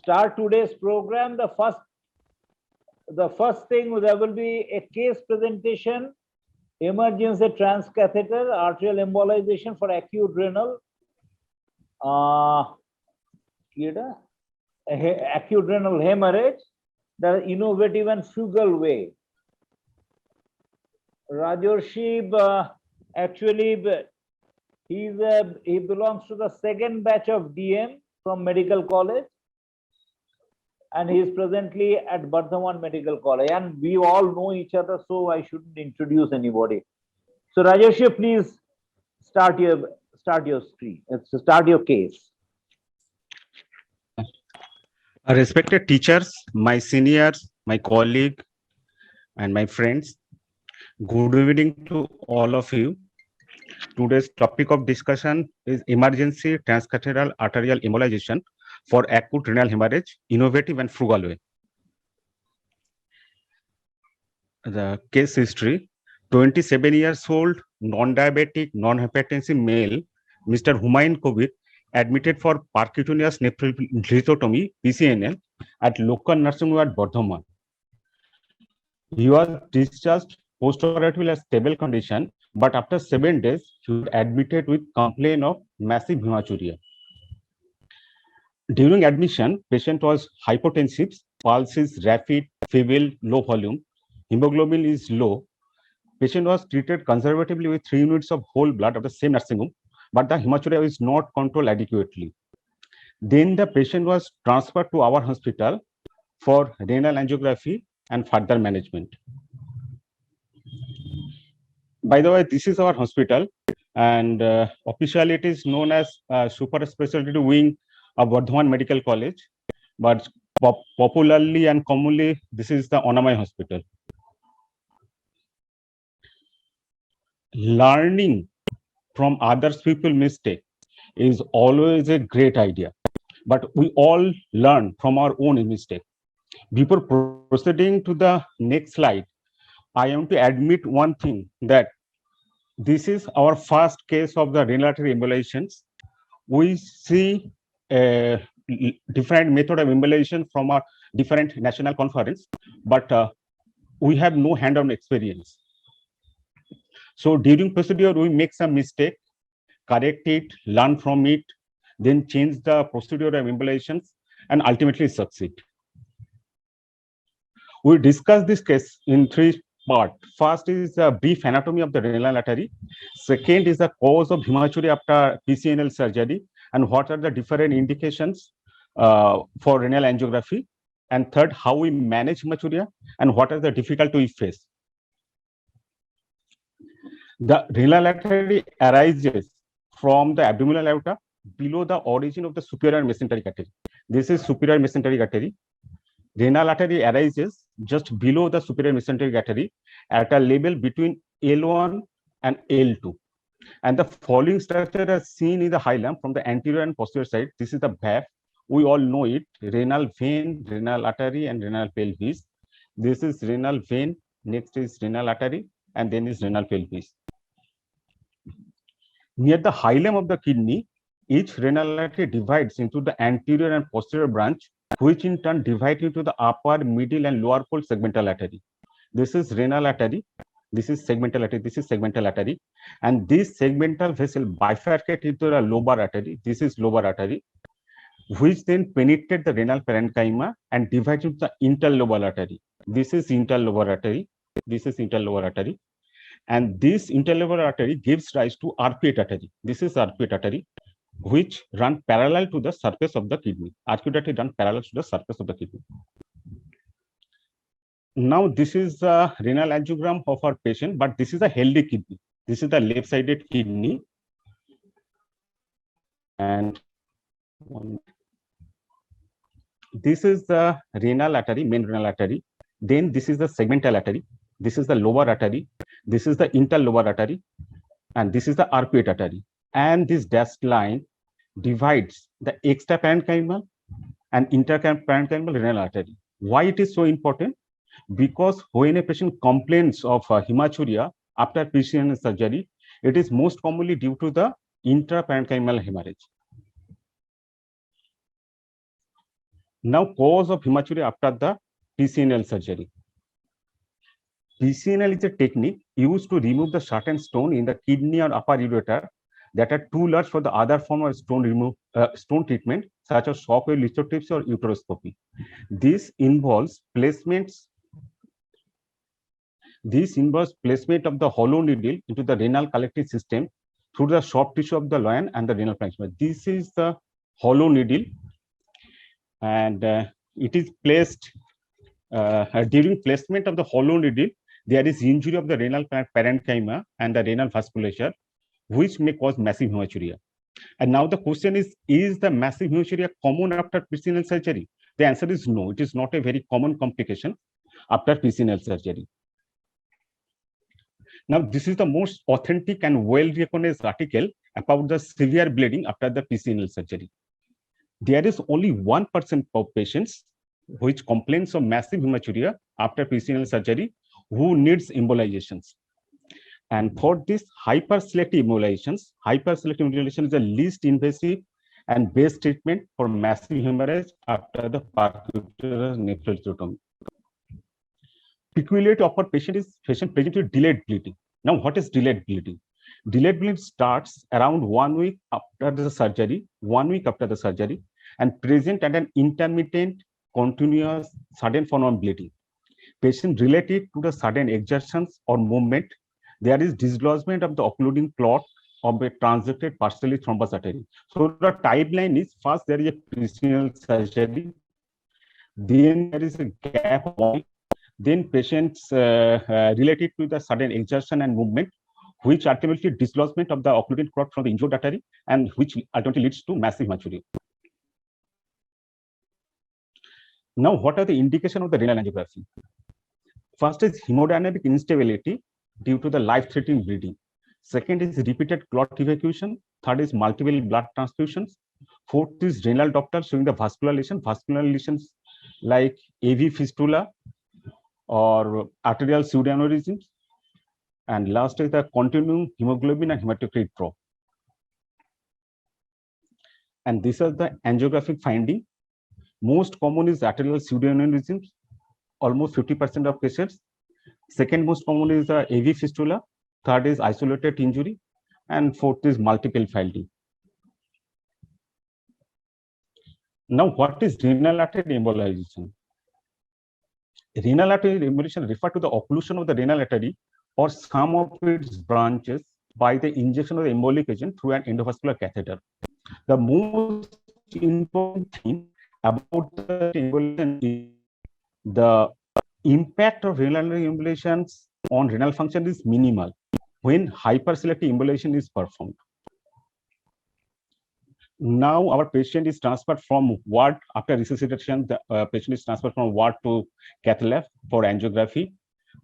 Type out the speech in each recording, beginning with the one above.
start today's program. The first thing, there will be a case presentation, emergency transcatheter arterial embolization for acute renal, acute renal hemorrhage, the innovative and frugal way. Rajarshi, actually, he belongs to the second batch of DM from Medical College, and he is presently at Bardhaman Medical College, and we all know each other, so I shouldn't introduce anybody. So Rajarshi, please start your screen. Start your case. Respected teachers, my seniors, my colleague, and my friends, good evening to all of you. Today's topic of discussion is emergency transcatheter arterial embolization for acute renal hemorrhage, innovative and frugal way. The case history: 27 years old, non-diabetic, non-hypertensive male, Mr. Humayun Kabir, admitted for percutaneous nephrectomy (PCNL) at local nursing home at Bardhaman. He was discharged post-operatively in stable condition, but after 7 days, he was admitted with complaint of massive hematuria. During admission, patient was hypotensive, pulse is rapid, feeble, low volume, hemoglobin is low. Patient was treated conservatively with 3 units of whole blood of the same nursing home, but the hematuria is not controlled adequately. Then the patient was transferred to our hospital for renal angiography and further management. By the way, this is our hospital, and officially it is known as Super Specialty Wing of Bardhaman Medical College, but popularly and commonly, this is the Onamai Hospital. Learning from others people's mistake is always a great idea, but we all learn from our own mistake. Before proceeding to the next slide, I am to admit one thing, that this is our first case of the renal artery embolizations. We see a different method of embolization from our different national conference, but we have no hand-on experience. So during procedure, we make some mistake, correct it, learn from it, then change the procedure of embolizations, and ultimately succeed. We discuss this case in 3 parts. First is a brief anatomy of the renal artery. Second is the cause of hematuria after PCNL surgery, and what are the different indications for renal angiography. And third, how we manage hematuria and what are the difficulties we face. The renal artery arises from the abdominal aorta below the origin of the superior mesenteric artery. This is superior mesenteric artery. Renal artery arises just below the superior mesenteric artery at a level between L1 and L2. And the following structure is seen in the hilum from the anterior and posterior side. This is the valve. We all know it: renal vein, renal artery, and renal pelvis. This is renal vein, next is renal artery, and then is renal pelvis. Near the hilum of the kidney, each renal artery divides into the anterior and posterior branch, which in turn divide into the upper, middle, and lower pole segmental artery. This is renal artery, this is segmental artery, this is segmental artery, and this segmental vessel bifurcate into the lobar artery. This is lobar artery, which then penetrate the renal parenchyma and divide into the interlobal artery. This is interlobar artery, this is interlobar artery, and this interlobar artery gives rise to arcuate artery. This is arcuate artery, which run parallel to the surface of the kidney. Arcuate artery run parallel to the surface of the kidney. Now, this is the renal angiogram of our patient, but this is a healthy kidney. This is the left-sided kidney, and this is the renal artery, main renal artery. Then this is the segmental artery. This is the lower artery. This is the interlobar artery, and this is the arcuate artery. And this dashed line divides the extraparenchymal and interparenchymal renal artery. Why it is so important? Because when a patient complains of hematuria after PCNL surgery, it is most commonly due to the intraparenchymal hemorrhage. Now, cause of hematuria after the PCNL surgery. PCNL is a technique used to remove the certain stone in the kidney or upper ureter that are too large for the other form of stone treatment, such as shockwave lithotripsy or uteroscopy. This involves placement of the hollow needle into the renal collecting system through the soft tissue of the loin and the renal parenchyma. This is the hollow needle, and it is placed during placement of the hollow needle. There is injury of the renal parenchyma and the renal vasculature, which may cause massive hematuria. And now the question is the massive hematuria common after PCNL surgery? The answer is no. It is not a very common complication after PCNL surgery. Now, this is the most authentic and well-recognized article about the severe bleeding after the PCNL surgery. There is only 1% of patients which complains of massive hematuria after PCNL surgery who needs embolizations. And for this hyperselective embolization is the least invasive and best treatment for massive hemorrhage after the percutaneous nephrectomy. Peculiarity of our patient is patient present with delayed bleeding. Now, what is delayed bleeding? Delayed bleeding starts around 1 week after the surgery, and present at an intermittent, continuous, sudden form of bleeding. Patient related to the sudden exertions or movement, there is dislodgement of the occluding clot of a transected partially thrombus artery. So the timeline is, first there is a PCNL surgery, then there is a gap of 1 week, then patients related to the sudden exertion and movement, which ultimately dislodgement of the occluding clot from the injured artery, and which ultimately leads to massive hematuria. Now, what are the indications of the renal angiography? First is hemodynamic instability due to the life-threatening bleeding. Second is repeated clot evacuation. Third is multiple blood transfusions. Fourth is renal Doppler showing the vascular lesions like AV fistula or arterial pseudoaneurysms. And last is the continuing hemoglobin and hematocrit drop. And these are the angiographic finding. Most common is arterial pseudoaneurysms, almost 50% of cases. Second most common is the AV fistula. Third is isolated injury, and fourth is multiple finding. Now, what is renal artery embolization? Renal artery embolization refers to the occlusion of the renal artery or some of its branches by the injection of the embolic agent through an endovascular catheter. The most important thing about the embolization is the impact of renal artery embolizations on renal function is minimal when hyperselective embolization is performed. Now, our patient is transferred from ward after resuscitation. The patient is transferred from ward to cath lab for angiography.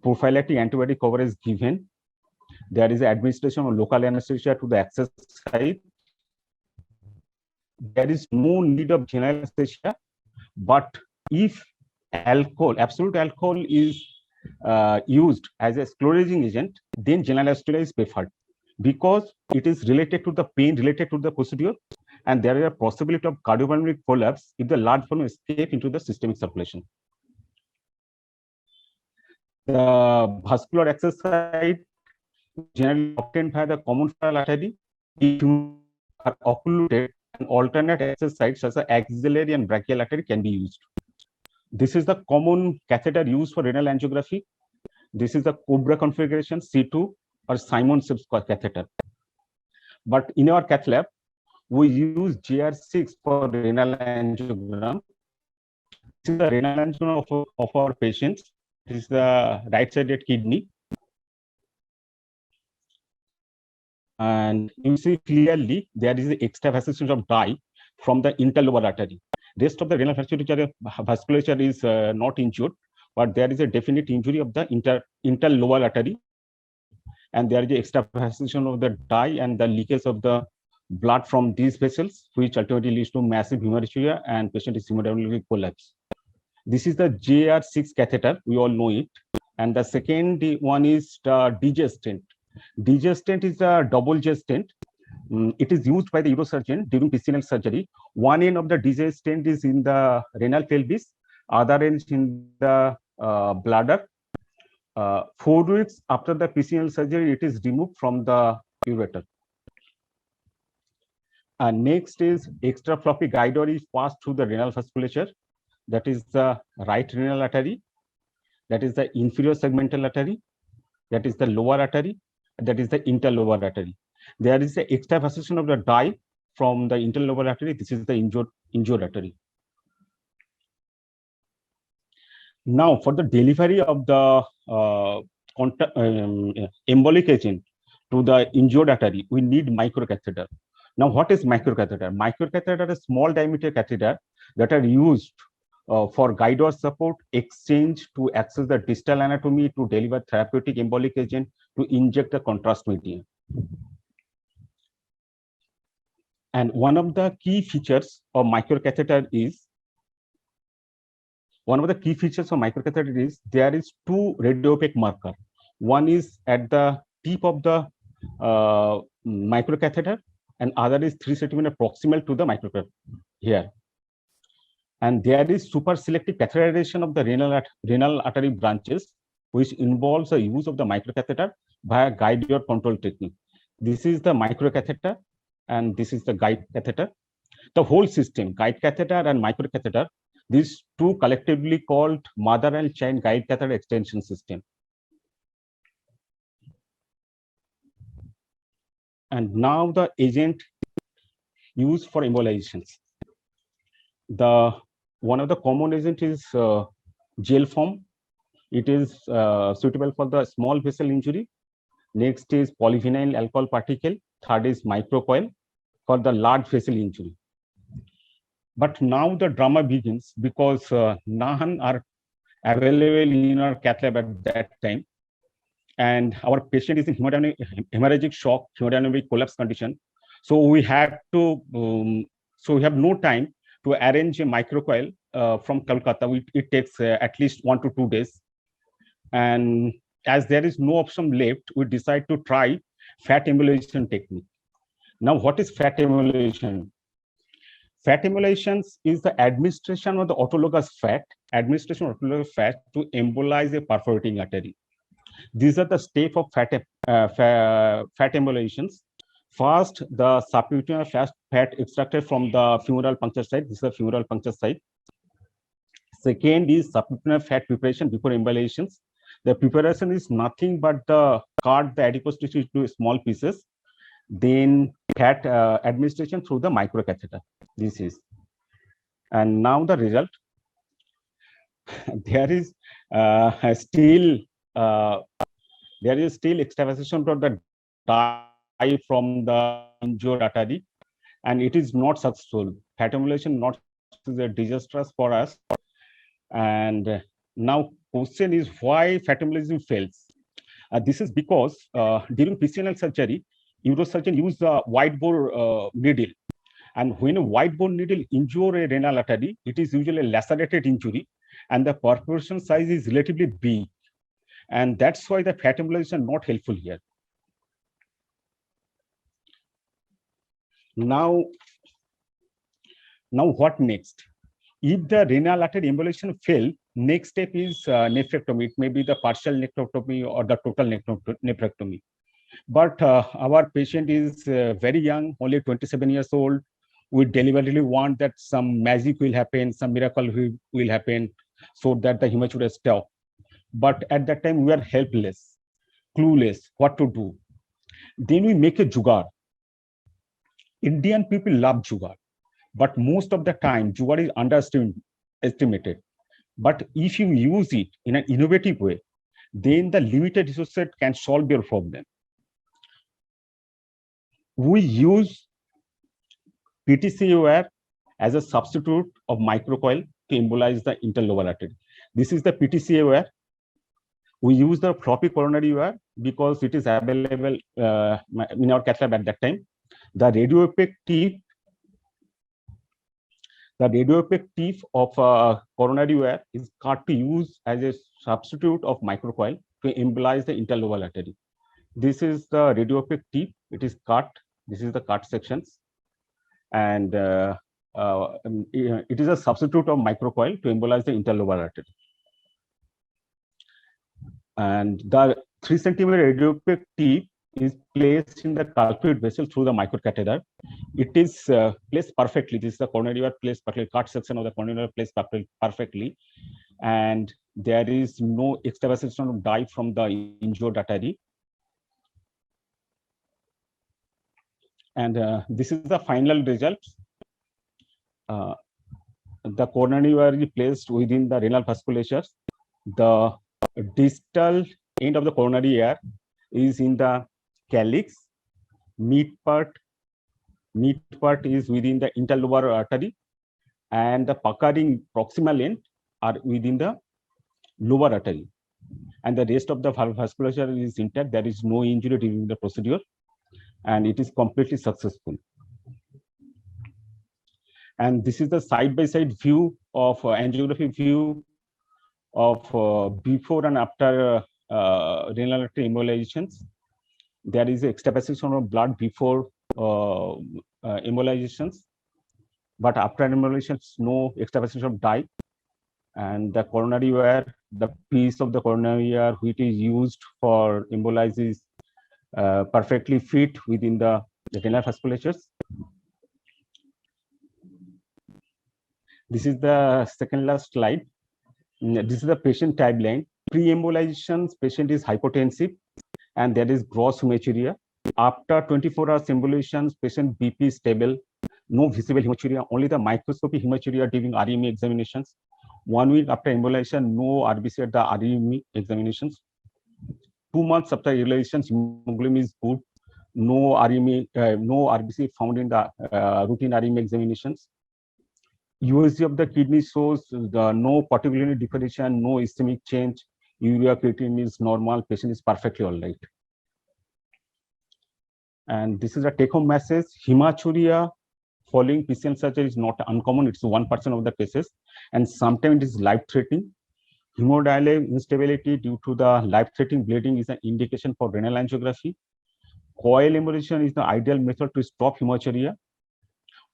Prophylactic antibiotic coverage is given. There is administration of local anesthesia to the access site. There is no need of general anesthesia, but if alcohol, absolute alcohol is used as a sclerosing agent, then general anesthesia is preferred because it is related to the pain related to the procedure, and there is a possibility of cardiopulmonary collapse if the large volume escape into the systemic circulation. The vascular access site generally obtained by the common femoral artery. If you are occluded, an alternate access site such as axillary and brachial artery can be used. This is the common catheter used for renal angiography. This is the Cobra configuration C2 or Simon-Sims catheter. But in our cath lab, we use JR6 for renal angiogram. This is the renal angiogram of our patients. This is the right-sided kidney. And you see clearly there is an extravasation of dye from the interlobar artery. Rest of the renal vasculature is not injured, but there is a definite injury of the interlobar artery, and there is an extravasation of the dye and the leakage of the blood from these vessels, which ultimately leads to massive hemorrhagia and patient is hemodynamic collapse. This is the JR6 catheter, we all know it. And the second one is the DJ stent. DJ stent is a double J stent. It is used by the neurosurgeon during PCNL surgery. One end of the disease stent is in the renal pelvis, other end in the bladder. 4 weeks after the PCNL surgery, it is removed from the ureter. Next is extra floppy guide wire is passed through the renal vasculature. That is the right renal artery, that is the inferior segmental artery, that is the lower artery, that is the interlobar artery. There is the extravasation of the dye from the interlobar artery. This is the injured artery. Now, for the delivery of the embolic agent to the injured artery, we need microcatheter. Now, what is microcatheter? Microcatheter are small diameter catheter that are used for guide wire support, exchange to access the distal anatomy, to deliver therapeutic embolic agent, to inject the contrast medium. And one of the key features of microcatheter is there is two radiopaque marker. One is at the tip of the microcatheter, and other is 3 centimeter proximal to the microcatheter here. And there is super selective catheterization of the renal artery branches, which involves the use of the microcatheter via guide wire control technique. This is the microcatheter, and this is the guide catheter. The whole system, guide catheter and microcatheter, these two collectively called mother and child guide catheter extension system. And now the agent used for embolizations. One of the common agent is gel form. It is suitable for the small vessel injury. Next is polyvinyl alcohol particle. Third is microcoil for the large vessel injury. But now the drama begins, because none are available in our cath lab at that time. And our patient is in hemorrhagic shock, hemodynamic collapse condition. So we have to, so we have no time to arrange a microcoil from Kolkata. It takes at least 1 to 2 days. And as there is no option left, we decide to try fat embolization technique. Now, what is fat embolization? Fat embolization is the administration of the autologous fat, to embolize a perforating artery. These are the steps of fat embolizations. First, the subperitoneal fat extracted from the femoral puncture site. This is the femoral puncture site. Second is subperitoneal fat preparation before embolizations. The preparation is nothing but cut the adipose tissue into small pieces, then fat administration through the microcatheter. This is, and now the result. There is still extravasation of the dye from the injured artery, and it is not successful. Fat embolization not is a disastrous for us. And now question is, why fat embolization fails? This is because during PCNL surgery, neurosurgeon use the wide bore needle, and when a wide bore needle injure a renal artery, it is usually a lacerated injury, and the perforation size is relatively big, and that's why the fat embolization not helpful here. Now what next? If the renal artery embolization fail, next step is nephrectomy. It may be the partial nephrectomy or the total nephrectomy. But our patient is very young, only 27 years old. We deliberately want that some magic will happen, some miracle will happen, so that the hemorrhage would stop. But at that time, we are helpless, clueless, what to do. Then we make a jugaad. Indian people love jugaad, but most of the time, jugaad is underestimated. But if you use it in an innovative way, then the limited resource set can solve your problem. We use PTCA wire as a substitute of microcoil to embolize the interlobar artery. This is the PTCA wire. We use the floppy coronary wire because it is available in our cath lab at that time. The radiopaque tip of coronary wire is cut to use as a substitute of microcoil to embolize the interlobar artery. This is the radiopaque tip. It is cut This is the cut sections. And it is a substitute of microcoil to embolize the interlobar artery. And the 3 centimeter radiopaque tip is placed in the culprit vessel through the microcatheter. It is placed perfectly. This is the coronary artery placed perfectly, cut section of the coronary artery placed perfectly. And there is no extravasation of dye from the injured artery. And this is the final result. The coronary artery placed within the renal vasculature. The distal end of the coronary air is in the calyx. Mid part is within the interlobar artery, and the puckering proximal end are within the lower artery. And the rest of the vasculature is intact. There is no injury during the procedure, and it is completely successful. And this is the side-by-side view of angiography view of before and after renal artery embolizations. There is extravasation of blood before embolizations, but after embolizations, no extravasation of dye. And the coronary wire, the piece of the coronary wire which is used for embolizes perfectly fit within the renal vasculatures. This is the second last slide. This is the patient timeline. Pre-embolization, patient is hypotensive and there is gross hematuria. After 24 hours embolization, patient BP is stable, no visible hematuria, only the microscopic hematuria during REME examinations. 1 week after embolization, no RBC at the REME examinations. 2 months after embolization, hemoglobin is good, no REME, no RBC found in the routine REME examinations. USG of the kidney shows no particularly differentiation, no ischemic change. Urea creatinine is normal. Patient is perfectly all right. And this is a take-home message. Hematuria following PCM surgery is not uncommon. It's 1% of the cases, and sometimes it is life-threatening. Hemodialysis instability due to the life-threatening bleeding is an indication for renal angiography. Coil embolization is the ideal method to stop hematuria.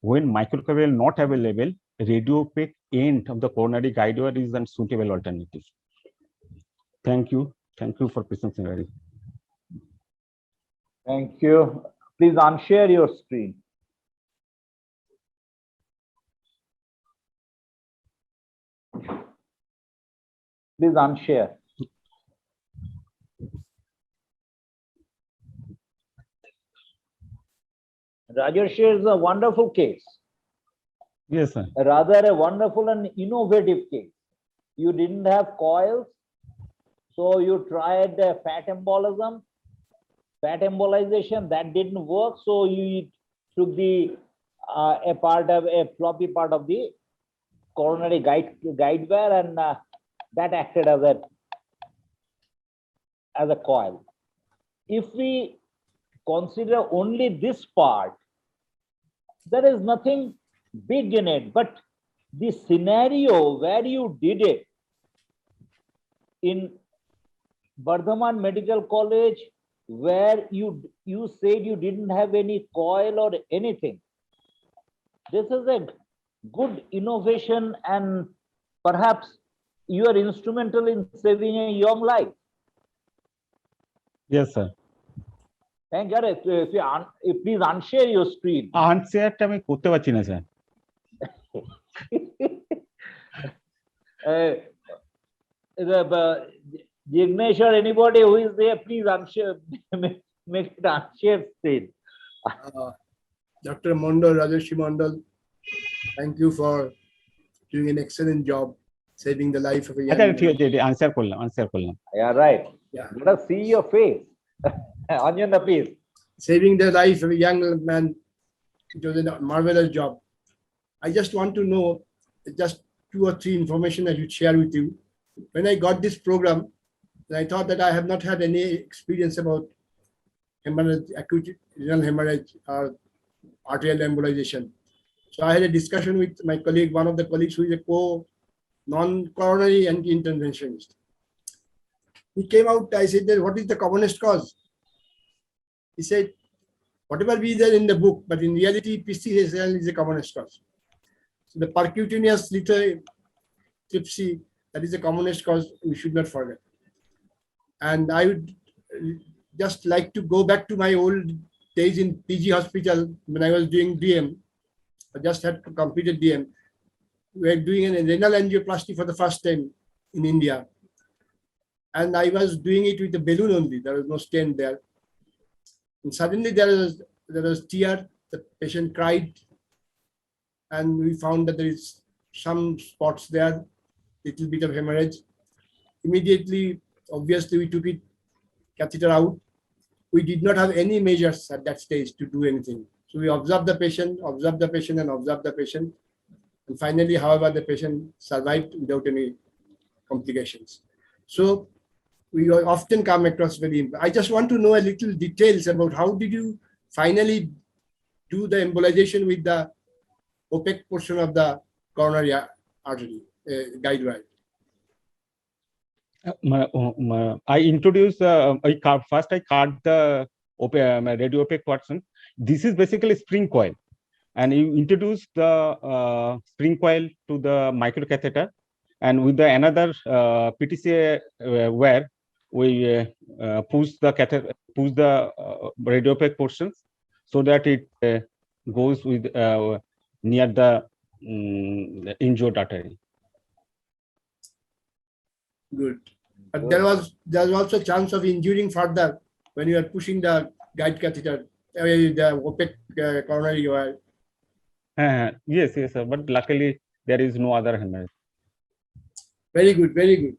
When microcoil not available, radiopaque end of the coronary guide wire is a suitable alternative. Thank you. Thank you for patience. Thank you. Please unshare your screen. Please unshare. Rajarshi is a wonderful case. Yes, sir. Rather a wonderful and innovative case. You didn't have coils, so you tried fat embolism, fat embolization. That didn't work, so you took the a floppy part of the coronary guide wire, and that acted as a coil. If we consider only this part, there is nothing big in it, but the scenario where you did it in Bardhaman Medical College, where you said you didn't have any coil or anything, this is a good innovation, and perhaps you are instrumental in saving a young life. Yes, sir. Thank you. Please unshare your screen. Unshare টা আমি করতে পারছি না sir. Jignesh or anybody who is there, please unshare, make it unshare screen. Dr. Mondal, Rajarshi Mondal, thank you for doing an excellent job saving the life of a young আচ্ছা ঠিক man. আছে answer করলাম Yeah, right. Yeah. Let us see your face. Anjana, please. Saving the life of a young man, it was a marvelous job. I just want to know just 2 or 3 information I should share with you. When I got this program, I thought that I have not had any experience about hemorrhage, acute renal hemorrhage or arterial embolization. So I had a discussion with my colleague, one of the colleagues who is a non-coronary anti-interventionist. He came out, I said, what is the commonest cause? He said, whatever be there in the book, but in reality, PCSL is the commonest cause. So the percutaneous lithotripsy, that is the commonest cause, we should not forget. And I would just like to go back to my old days in PG hospital when I was doing DM. I just had completed DM. We were doing a renal angioplasty for the first time in India. And I was doing it with a balloon only. There was no stent there. And suddenly there was tear. The patient cried. And we found that there is some spots there, little bit of hemorrhage. Immediately, obviously, we took it, catheter out. We did not have any measures at that stage to do anything. So we observed the patient, and observed the patient. And finally, however, the patient survived without any complications. So we often come across I just want to know a little details about how did you finally do the embolization with the opaque portion of the coronary artery guide wire. I introduced, first I cut the radio opaque portion. This is basically spring coil. And you introduce the spring coil to the microcatheter. And with the another PTCA wire, we push the radio opaque portions so that it goes with near the injured artery. Good. But there was also a chance of injuring further when you are pushing the guide catheter, the opaque coronary wire. Yes, sir. But luckily there is no other hemorrhage. Very good, very good.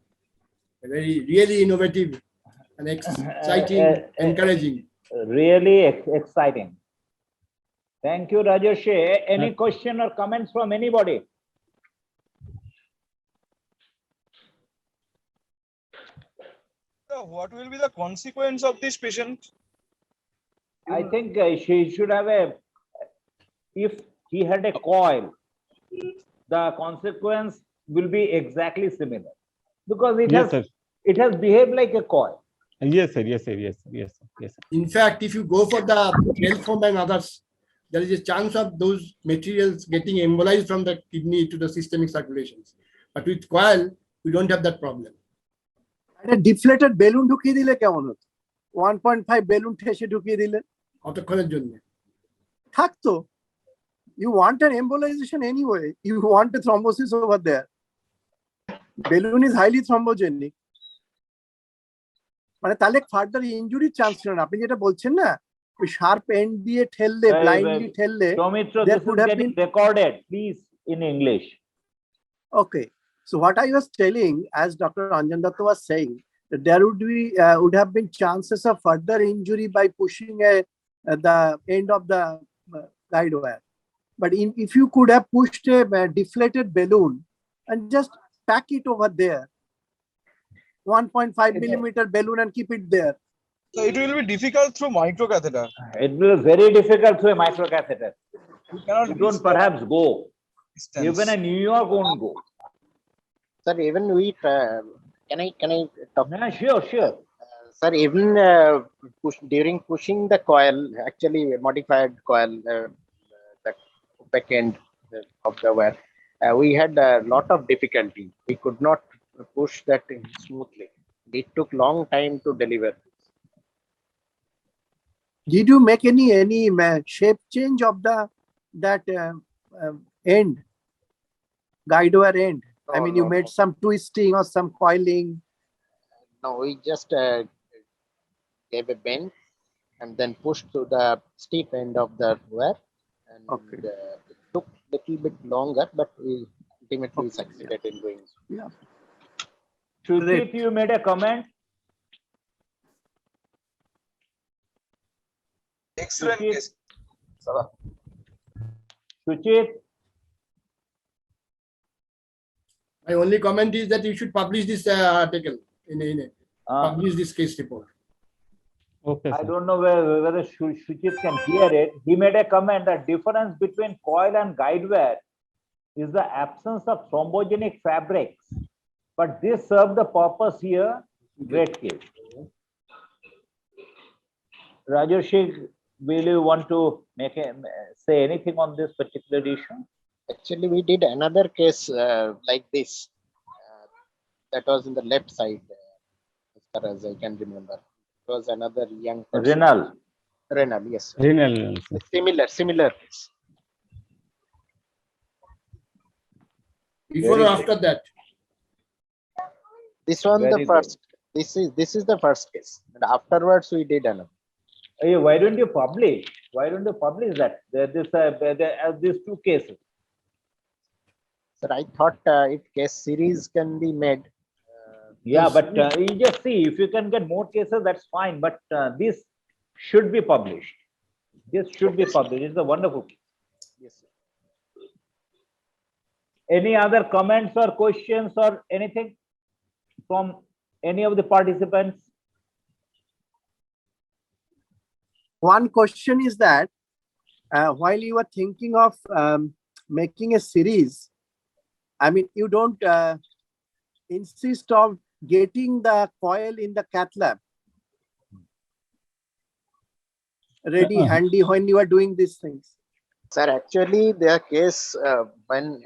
Really innovative and exciting, encouraging. Really exciting. Thank you, Rajarshi. Any question or comments from anybody? So what will be the consequence of this patient? I think she should have if he had a coil, the consequence will be exactly similar because it has behaved like a coil. Yes, sir. Yes. In fact, if you go for the gel form and others, there is a chance of those materials getting embolized from the kidney to the systemic circulations. But with coil, we don't have that problem. A deflated balloon ঢুকিয়ে দিলে কেমন হতো 1.5 balloon ঠেসে ঢুকিয়ে দিলে কতক্ষণের জন্য থাকতো you want an embolization anyway, you want a thrombosis over there. Balloon is highly thrombogenic. মানে তাহলে ফার্দার ইনজুরির চান্স ছিল না আপনি যেটা বলছেন না ওই শার্প এন্ড দিয়ে ঠেললে blindly ঠেললে Soumitra, this is getting recorded, please, in English. Okay, so what I was telling, as Dr. Anjan Datta was saying, that there would have been chances of further injury by pushing the end of the guide wire. But if you could have pushed a deflated balloon and just pack it over there, 1.5 millimeter balloon and keep it there. So it will be difficult through microcatheter. It will be very difficult through a microcatheter. You don't perhaps go. distance. Even a New York won't go. Sir, even we can I talk? Yeah, sure. Sir, even during pushing the coil, actually modified coil, the back end of the wire, we had a lot of difficulty. We could not push that smoothly. It took long time to deliver. Did you make any shape change of that end, guide wire end? I mean, you made some twisting or some coiling. No, we just gave a bend and then pushed to the steep end of the wire. And it took a little bit longer, but we ultimately succeeded in doing so. Yeah. Sujit, you made a comment. Excellent case. Sujit, My only comment is that you should publish this article publish this case report. Okay, I sir. don't know whether Sujit can hear it. He made a comment that difference between coil and guide wire is the absence of thrombogenic fabrics. But this served the purpose here. Great case. Rajarshi, will you want to say anything on this particular issue? Actually, we did another case like this. That was in the left side, as far as I can remember. It was another young person. Renal. Renal, yes. Renal. Similar case. Before Very or after that? This one, Very the first. This is the first case. And afterwards, we did another. Hey, why don't you publish? Why don't you publish that? These two cases. Sir, I thought if case series can be made. Yeah, but you just see, if you can get more cases, that's fine. But this should be published. This should be published. It's a wonderful case. Yes, sir. Any other comments or questions or anything from any of the participants? One question is that while you are thinking of making a series, I mean, you don't insist of getting the coil in the cath lab ready handy when you are doing these things. Sir, actually, their case when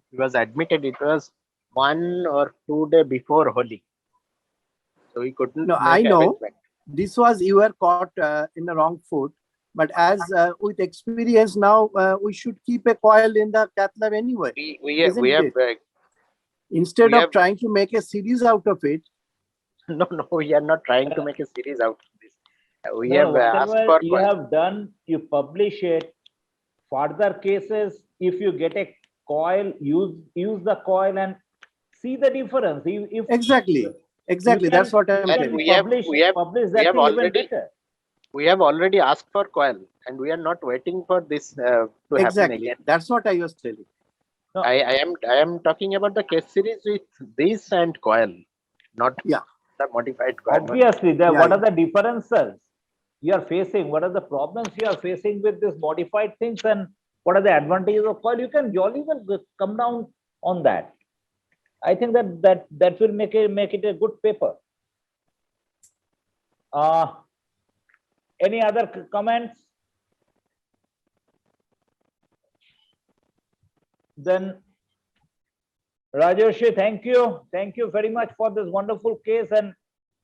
he was admitted, it was 1 or 2 days before Holi. So he couldn't. No, make I know. arrangement. This was, you were caught in the wrong foot. But as with experience now, we should keep a coil in the cath lab anyway. We have Instead we of have- trying to make a series out of it. no, we are not trying to make a series out of this. We No, have asked whatever for you coil. have done, you publish it. Further cases, if you get a coil, use the coil and see the difference. If Exactly. you That's what I'm And telling. we have publish we that have will even already- better. We have already asked for coil, and we are not waiting for this to happen Exactly. again. That's what I was telling. I am talking about the case series with this and coil, not Yeah. the modified coil. Obviously, Yeah, what yeah. are the differences you are facing? What are the problems you are facing with this modified things, and what are the advantages of coil? You can jolly well come down on that. I think that will make it a good paper. Any other comments? Then Rajarshi, thank you. Thank you very much for this wonderful case. And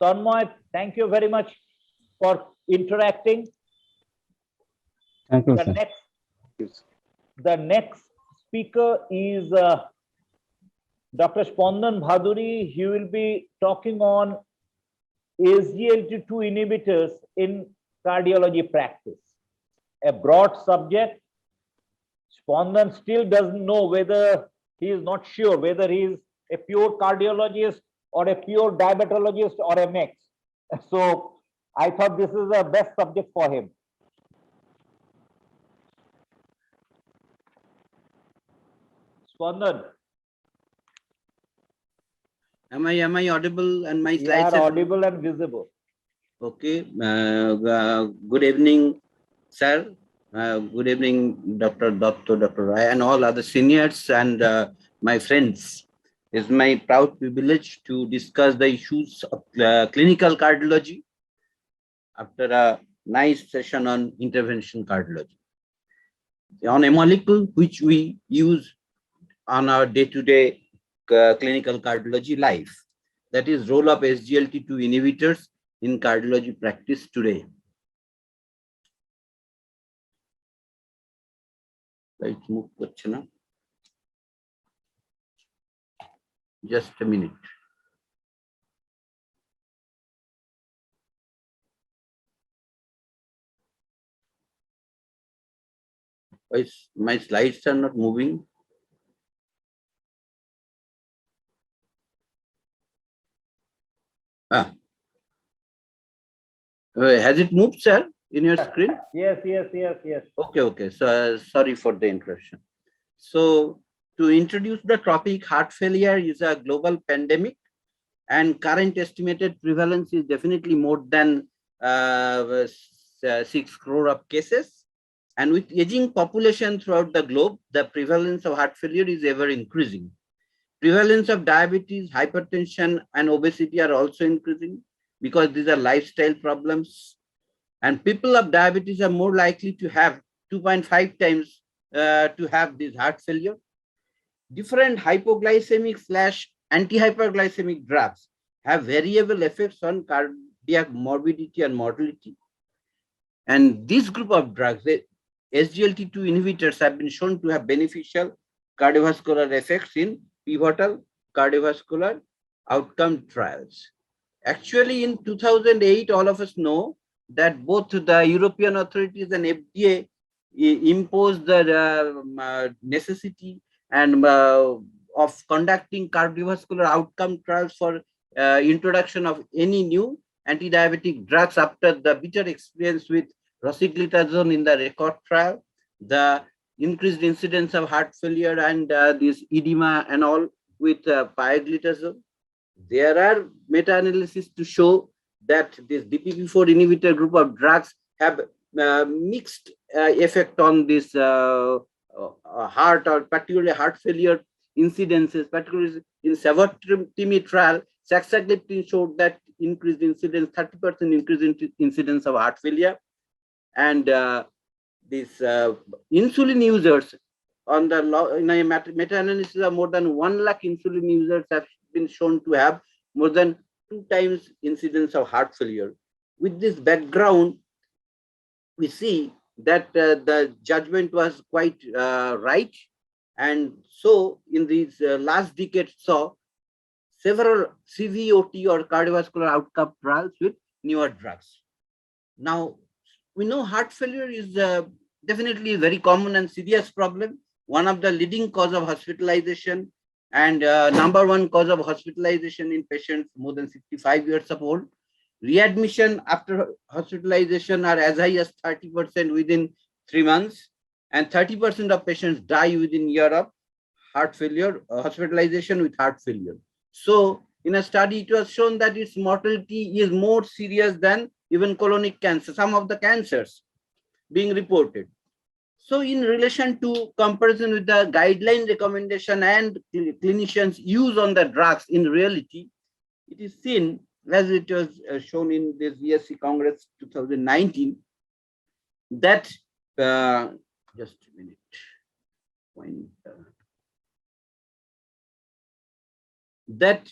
Tanmoy, thank you very much for interacting. Thank you, The sir. next speaker is Dr. Spandan Bhadury. He will be talking on SGLT2 inhibitors in cardiology practice. A broad subject. Spandan still doesn't know whether he is not sure whether he is a pure cardiologist or a pure diabetologist or a mix. So I thought this is the best subject for him. Spandan, Am I audible and my you slides are are audible and visible. okay? Good evening, sir. Good evening, Dr. Rai, and all other seniors and my friends. It's my proud privilege to discuss the issues of clinical cardiology after a nice session on intervention cardiology. On a molecule which we use on our day-to-day clinical cardiology life, that is role of SGLT2 inhibitors in cardiology practice today. Let's move question. Just a minute. My slides are not moving. Has it moved, sir, in your screen? Yes. Okay. So sorry for the interruption. So to introduce the topic, heart failure is a global pandemic, and current estimated prevalence is definitely more than 6 crore of cases. And with aging population throughout the globe, the prevalence of heart failure is ever increasing. Prevalence of diabetes, hypertension, and obesity are also increasing because these are lifestyle problems. And people of diabetes are more likely to have 2.5 times to have this heart failure. Different hypoglycemic / anti-hyperglycemic drugs have variable effects on cardiac morbidity and mortality. And this group of drugs, the SGLT2 inhibitors, have been shown to have beneficial cardiovascular effects in pivotal cardiovascular outcome trials. Actually, in 2008, all of us know that both the European authorities and FDA imposed the necessity and of conducting cardiovascular outcome trials for introduction of any new anti-diabetic drugs after the bitter experience with rosiglitazone in the record trial, the increased incidence of heart failure and this edema and all with pioglitazone. There are meta-analysis to show that this DPP4 inhibitor group of drugs have mixed effect on this heart or particularly heart failure incidences, particularly in savatroximi trial. Saxagliptin showed that increased incidence, 30% increase in incidence of heart failure. And these insulin users on the in a meta-analysis of more than 1 lakh insulin users have been shown to have more than 2 times incidence of heart failure. With this background, we see that the judgment was quite right. And so in these last decade saw several CVOT or cardiovascular outcome trials with newer drugs. Now, we know heart failure is definitely a very common and serious problem, one of the leading cause of hospitalization and #1 cause of hospitalization in patients more than 65 years of old. Readmission after hospitalization are as high as 30% within 3 months, and 30% of patients die within a year of heart failure, hospitalization with heart failure. So in a study, it was shown that its mortality is more serious than even colonic cancer, some of the cancers being reported. So in relation to comparison with the guideline recommendation and clinicians' use on the drugs in reality, it is seen, as it was shown in this VSC Congress 2019, that, just a minute, that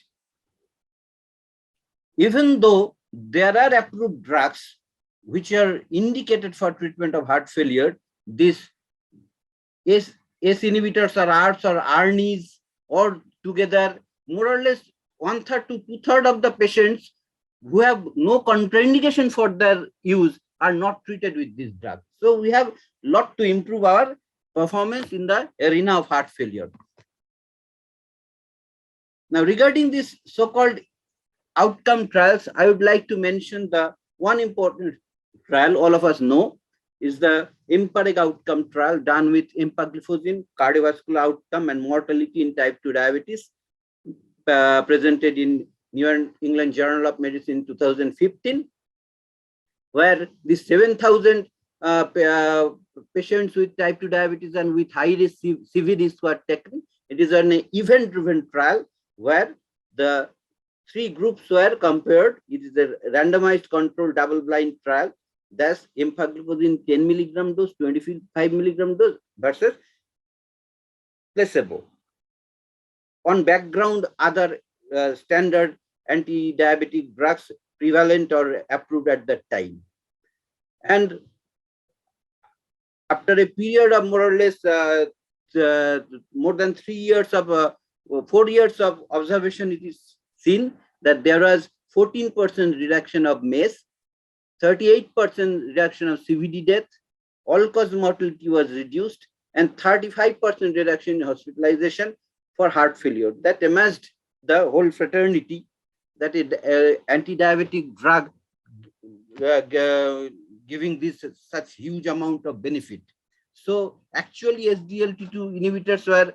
even though there are approved drugs which are indicated for treatment of heart failure, these ACE inhibitors or ARBs or ARNIs, or together more or less 1/3 to 2/3 of the patients who have no contraindication for their use are not treated with this drug. So we have a lot to improve our performance in the arena of heart failure. Now, regarding this so-called outcome trials, I would like to mention the one important trial all of us know is the EMPA-REG outcome trial done with empagliflozin, cardiovascular outcome and mortality in type 2 diabetes, presented in New England Journal of Medicine 2015, where the 7,000 patients with type 2 diabetes and with high risk CV risk were taken. It is an event-driven trial where the 3 groups were compared. It is a randomized controlled double-blind trial. That's empagliflozin 10 milligram dose, 25 milligram dose versus placebo on background other standard anti-diabetic drugs prevalent or approved at that time. And after a period of more or less more than 3 years of 4 years of observation, it is seen that there was 14% reduction of MACE, 38% reduction of CVD death, all-cause mortality was reduced, and 35% reduction in hospitalization for heart failure. That amazed the whole fraternity that anti-diabetic drug giving this such huge amount of benefit. So actually SGLT2 inhibitors were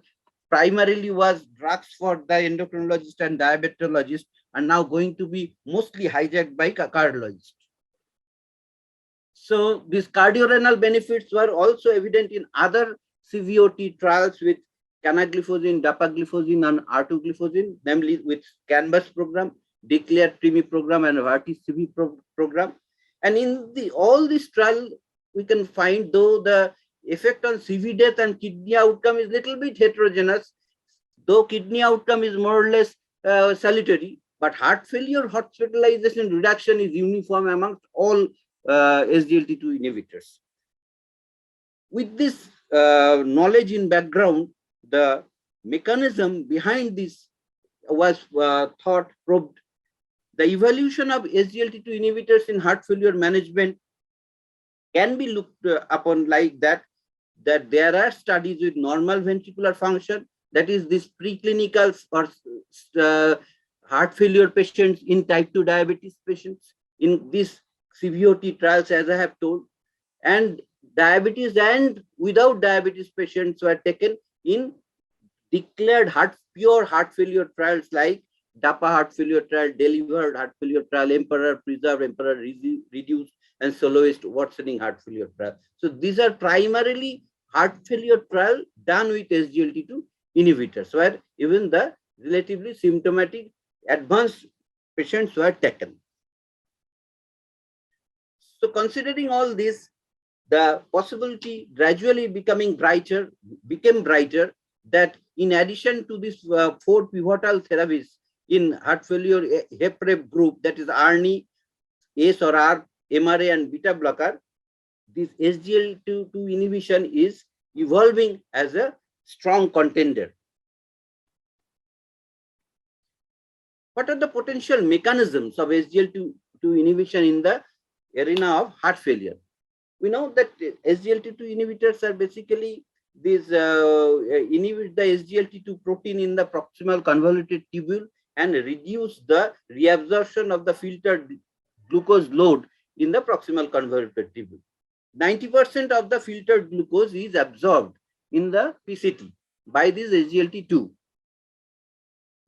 primarily was drugs for the endocrinologist and diabetologist, and now going to be mostly hijacked by cardiologists. So these cardiorenal benefits were also evident in other CVOT trials with canagliflozin, dapagliflozin, and artogliflozin, namely with CANVAS program, Declare TRIMI program, and VIII CV program. And in all this trial, we can find, though the effect on CV death and kidney outcome is little bit heterogeneous, though kidney outcome is more or less salutary, but heart failure hospitalization reduction is uniform amongst all SGLT2 inhibitors. With this knowledge in background, the mechanism behind this was probed. The evolution of SGLT2 inhibitors in heart failure management can be looked upon like that there are studies with normal ventricular function, that is this preclinical or heart failure patients in type 2 diabetes patients in these CVOT trials, as I have told, and diabetes and without diabetes patients were taken in declared pure heart failure trials like DAPA heart failure trial, delivered heart failure trial, Emperor preserved, Emperor reduced, and soloist worsening heart failure trial. So these are primarily heart failure trial done with SGLT2 inhibitors, where even the relatively symptomatic advanced patients were taken. So considering all this, the possibility gradually became brighter that in addition to these 4 pivotal therapies in heart failure HEPREP group, that is ARNI, ACE or ARB, MRA and beta blocker, this SGLT2 inhibition is evolving as a strong contender. What are the potential mechanisms of SGLT2 inhibition in the arena of heart failure? We know that SGLT2 inhibitors are basically these inhibit the SGLT2 protein in the proximal convoluted tubule and reduce the reabsorption of the filtered glucose load in the proximal convoluted tubule. 90% of the filtered glucose is absorbed in the PCT by this SGLT2.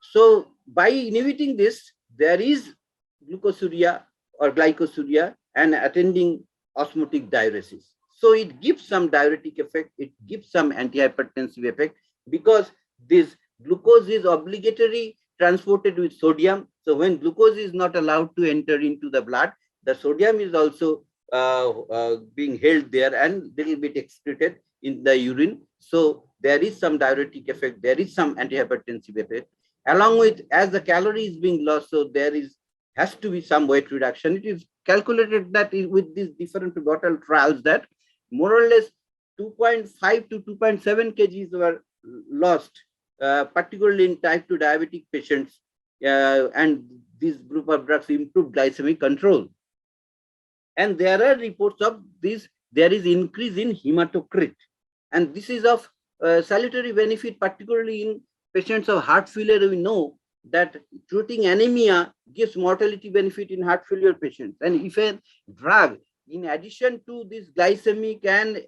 So by inhibiting this, there is glucosuria or glycosuria and attending osmotic diuresis. So it gives some diuretic effect, it gives some antihypertensive effect because this glucose is obligatory transported with sodium. So when glucose is not allowed to enter into the blood, the sodium is also being held there and little bit excreted in the urine. So there is some diuretic effect, there is some antihypertensive effect. Along with, as the calorie is being lost, so there has to be some weight reduction. It is calculated that with these different pivotal trials that more or less 2.5 to 2.7 kgs were lost, particularly in type 2 diabetic patients, and this group of drugs improved glycemic control. And there are reports of this, there is increase in hematocrit, and this is of salutary benefit, particularly in patients of heart failure. We know that treating anemia gives mortality benefit in heart failure patients. And if a drug, in addition to this glycemic and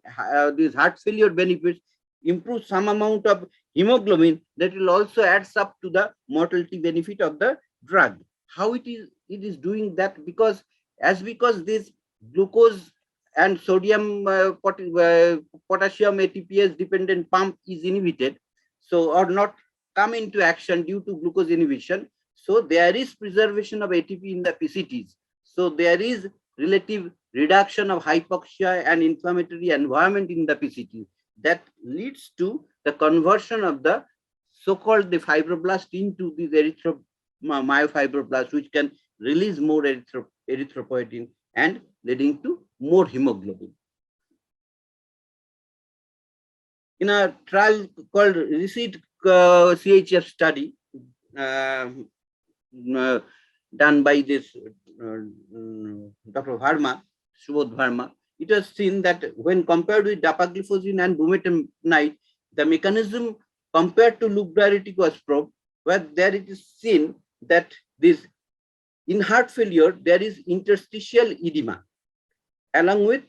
these heart failure benefits, improves some amount of hemoglobin, that will also adds up to the mortality benefit of the drug. How it is doing that? Because this glucose and sodium potassium ATPase dependent pump is inhibited, so or not come into action due to glucose inhibition. So there is preservation of ATP in the PCTs. So there is relative reduction of hypoxia and inflammatory environment in the PCT that leads to the conversion of the so-called the fibroblast into these myofibroblast, which can release more erythropoietin and leading to more hemoglobin. In a trial called VIII CHF study done by this Dr. Verma, Subodh Verma, it was seen that when compared with dapagliflozin and bumetanide, the mechanism compared to loop diuretic was probed, where there it is seen that this in heart failure there is interstitial edema, along with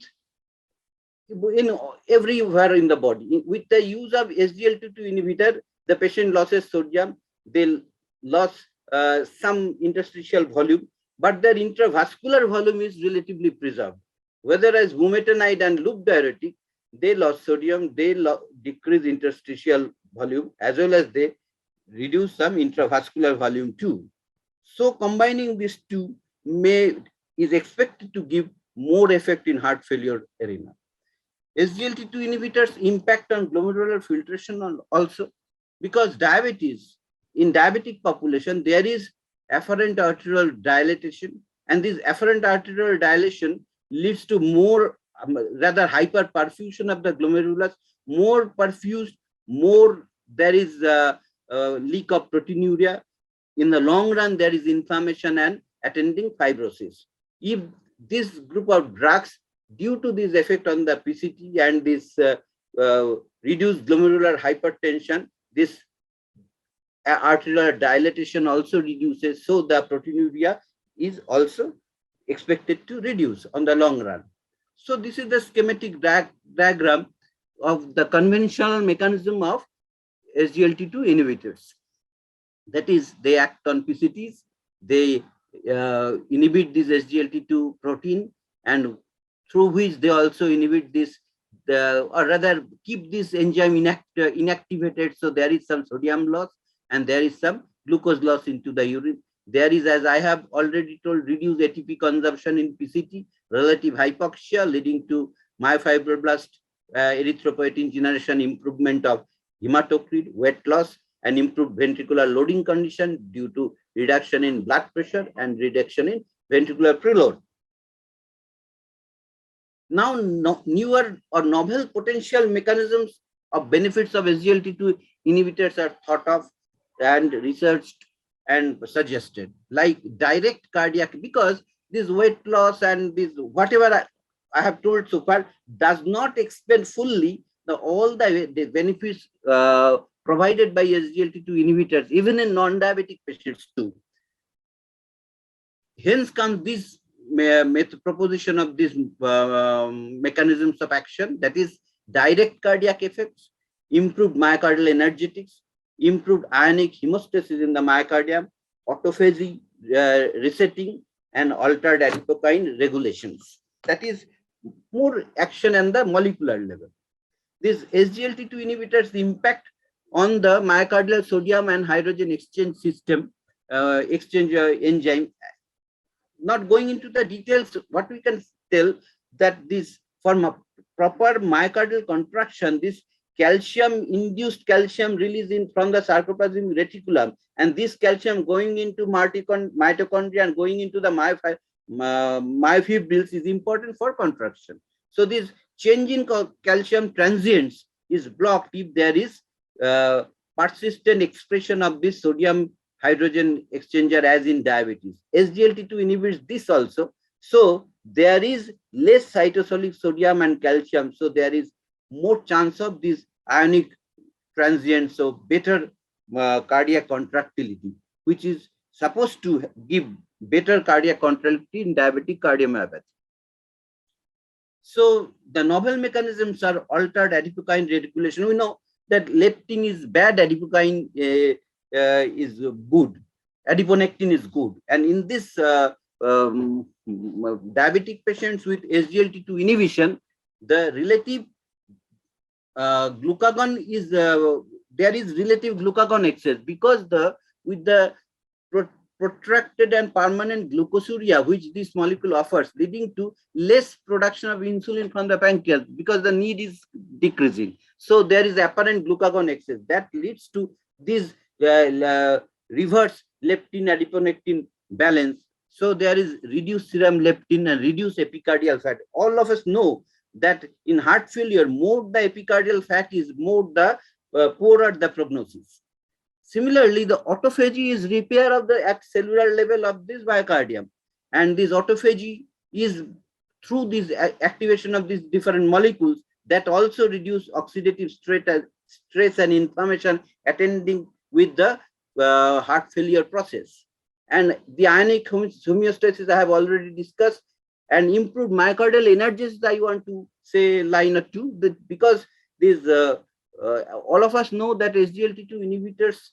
in everywhere in the body. With the use of SGLT2 inhibitor, the patient loses sodium, they lose some interstitial volume, but their intravascular volume is relatively preserved. Whether as bumetanide and loop diuretic, they lost sodium, they decrease interstitial volume, as well as they reduce some intravascular volume too. So combining these two is expected to give more effect in heart failure arena. SGLT2 inhibitors impact on glomerular filtration also, because diabetes, in diabetic population, there is afferent arterial dilatation, and this afferent arterial dilation leads to more, rather hyperperfusion of the glomerulus, more perfused, more there is a leak of proteinuria. In the long run, there is inflammation and attending fibrosis. If this group of drugs, due to this effect on the PCT and this reduced glomerular hypertension, this arterial dilatation also reduces, so the proteinuria is also expected to reduce on the long run. So this is the schematic diagram of the conventional mechanism of SGLT2 inhibitors. That is, they act on PCTs, they inhibit this SGLT2 protein, and through which they also inhibit this, or rather keep this enzyme inactivated. So there is some sodium loss and there is some glucose loss into the urine. There is, as I have already told, reduced ATP consumption in PCT, relative hypoxia leading to myofibroblast, erythropoietin generation, improvement of hematocrit, weight loss, and improved ventricular loading condition due to reduction in blood pressure and reduction in ventricular preload. Now, newer or novel potential mechanisms of benefits of SGLT2 inhibitors are thought of and researched and suggested, like direct cardiac, because this weight loss and this whatever I have told so far does not explain fully all the benefits provided by SGLT2 inhibitors, even in non-diabetic patients too. Hence comes this proposition of these mechanisms of action, that is direct cardiac effects, improved myocardial energetics, improved ionic hemostasis in the myocardium, autophagy resetting, and altered adipokine regulations. That is more action at the molecular level. These SGLT2 inhibitors impact on the myocardial sodium and hydrogen exchange system, enzyme. Not going into the details, what we can tell that this, for proper myocardial contraction, this induced calcium release from the sarcoplasmic reticulum, and this calcium going into mitochondria and going into the myofibrils is important for contraction. So this change in calcium transients is blocked if there is persistent expression of this sodium hydrogen exchanger, as in diabetes. SGLT2 inhibits this also. So there is less cytosolic sodium and calcium. So there is more chance of this ionic transient, so better cardiac contractility, which is supposed to give better cardiac contractility in diabetic cardiomyopathy. So the novel mechanisms are altered adipokine reticulation. We know that leptin is bad, adipokine is good, adiponectin is good. And in this diabetic patients with SGLT2 inhibition, the relative glucagon is, there is relative glucagon excess, because with the protracted and permanent glucosuria which this molecule offers, leading to less production of insulin from the pancreas because the need is decreasing. So there is apparent glucagon excess that leads to this reverse leptin adiponectin balance. So there is reduced serum leptin and reduced epicardial fat. All of us know that in heart failure, more the epicardial fat is, more the poorer the prognosis. Similarly, the autophagy is repair of the at cellular level of this myocardium, and this autophagy is through this activation of these different molecules that also reduce oxidative stress and inflammation attending with the heart failure process. And the ionic homeostasis I have already discussed, and improved myocardial energies, I want to say line or two, because these all of us know that SGLT2 inhibitors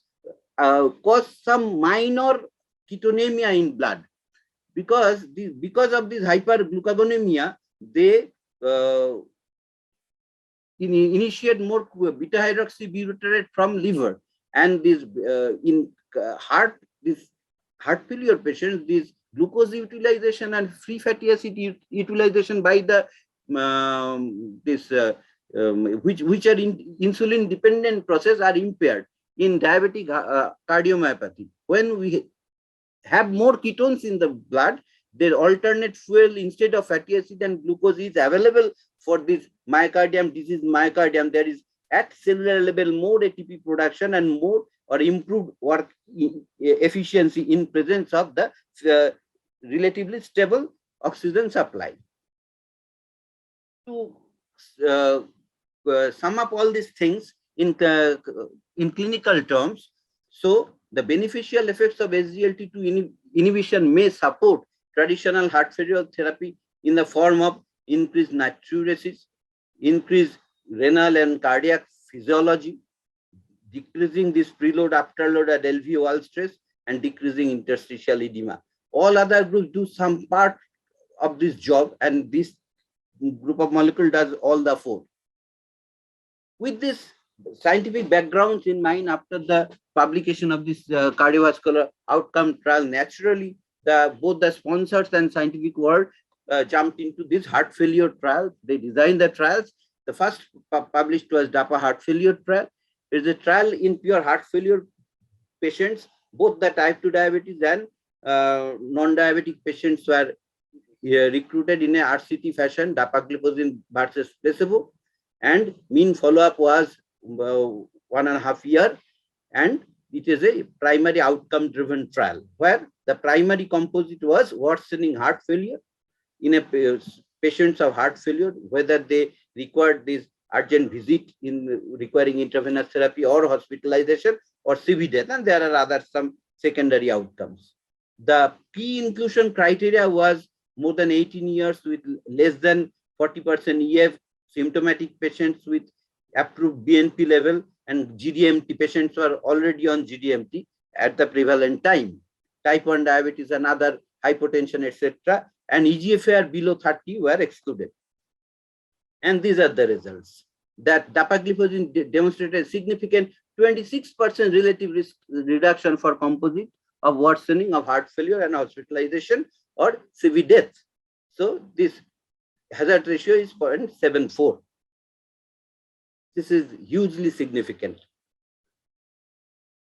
cause some minor ketonemia in blood, because of this hyperglucagonemia, they initiate more beta hydroxybutyrate from liver, and this in heart failure patients, this glucose utilization and free fatty acid utilization by the which are insulin dependent process are impaired in diabetic cardiomyopathy. When we have more ketones in the blood, their alternate fuel instead of fatty acid and glucose is available for this myocardium disease. Myocardium, there is at cellular level more ATP production and more or improved work efficiency in presence of the relatively stable oxygen supply. To sum up all these things in clinical terms, so the beneficial effects of SGLT2 inhibition may support traditional heart failure therapy in the form of increased natriuresis, increased renal and cardiac physiology, decreasing this preload, afterload at LV wall stress, and decreasing interstitial edema. All other groups do some part of this job, and this group of molecule does all the four. With this scientific backgrounds in mind, after the publication of this cardiovascular outcome trial, naturally, both the sponsors and scientific world jumped into this heart failure trial. They designed the trials. The first published was DAPA heart failure trial. It is a trial in pure heart failure patients. Both the type 2 diabetes and non-diabetic patients were recruited in a RCT fashion, dapagliflozin versus placebo, and mean follow-up was 1.5 years, and it is a primary outcome-driven trial where the primary composite was worsening heart failure in a patients of heart failure, whether they required this urgent visit in requiring intravenous therapy or hospitalization or CV death, and there are other some secondary outcomes. The key inclusion criteria was more than 18 years with less than 40% EF, symptomatic patients with approved BNP level, and GDMT patients were already on GDMT at the prevalent time. Type 1 diabetes and other hypertension, etc., and EGFR below 30 were excluded. And these are the results. That dapagliflozin demonstrated significant 26% relative risk reduction for composite of worsening of heart failure and hospitalization or CV death. So this hazard ratio is 0.74. This is hugely significant.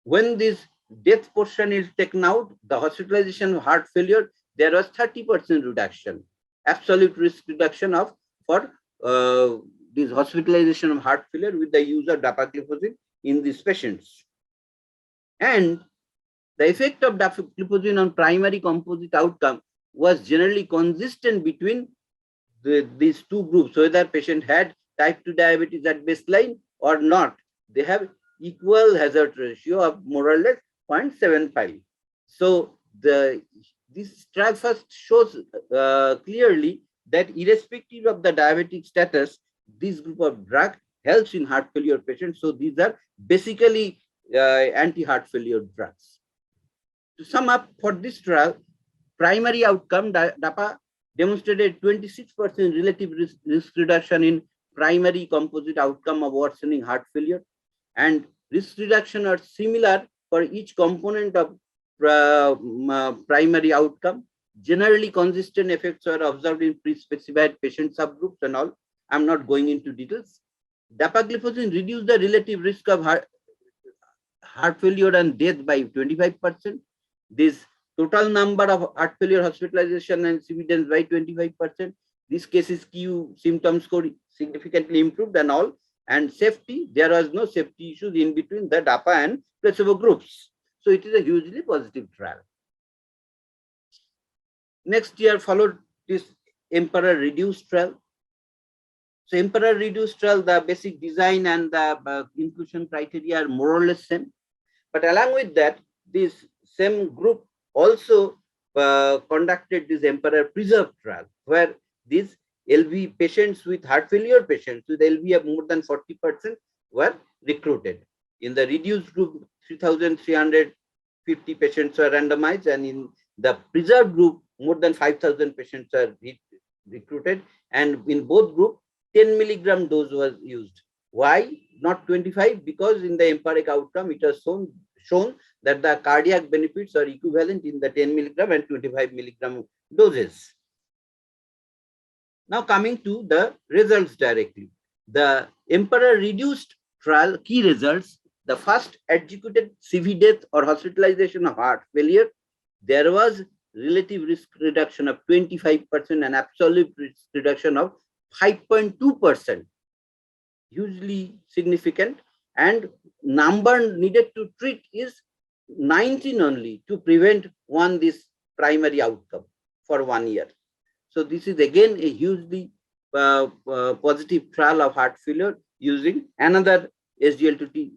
When this death portion is taken out, the hospitalization of heart failure, there was 30% reduction, absolute risk reduction of for this hospitalization of heart failure with the use of dapagliflozin in these patients. And the effect of dapagliflozin on primary composite outcome was generally consistent between these two groups, whether patient had type 2 diabetes at baseline or not. They have equal hazard ratio of more or less 0.75. So this trial first shows clearly that irrespective of the diabetic status, this group of drug helps in heart failure patients. So these are basically anti-heart failure drugs. To sum up, for this trial, primary outcome, DAPA demonstrated 26% relative risk reduction in primary composite outcome of worsening heart failure, and risk reduction are similar for each component of primary outcome. Generally consistent effects were observed in pre-specified patient subgroups and all. I'm not going into details. Dapagliflozin reduced the relative risk of heart failure and death by 25%. This total number of heart failure hospitalization and CV deaths by 25%. This case's Q symptom score significantly improved and all. And safety, there was no safety issues in between the DAPA and placebo groups. So it is a hugely positive trial. Next year followed this Emperor reduced trial. So Emperor reduced trial, the basic design and the inclusion criteria are more or less same. But along with that, this same group also conducted this Emperor preserved trial, where these LV patients with heart failure patients with LV of more than 40% were recruited. In the reduced group, 3,350 patients were randomized, and in the preserved group, more than 5,000 patients are recruited, and in both groups, 10 milligram dose was used. Why not 25? Because in the empiric outcome, it was shown shown that the cardiac benefits are equivalent in the 10 milligram and 25 milligram doses. Now coming to the results directly. The Emperor reduced trial key results. The first executed CV death or hospitalization of heart failure, there was relative risk reduction of 25% and absolute risk reduction of 5.2%. Hugely significant, and number needed to treat is 19 only to prevent this primary outcome for 1 year. So this is again a hugely positive trial of heart failure using another SGLT2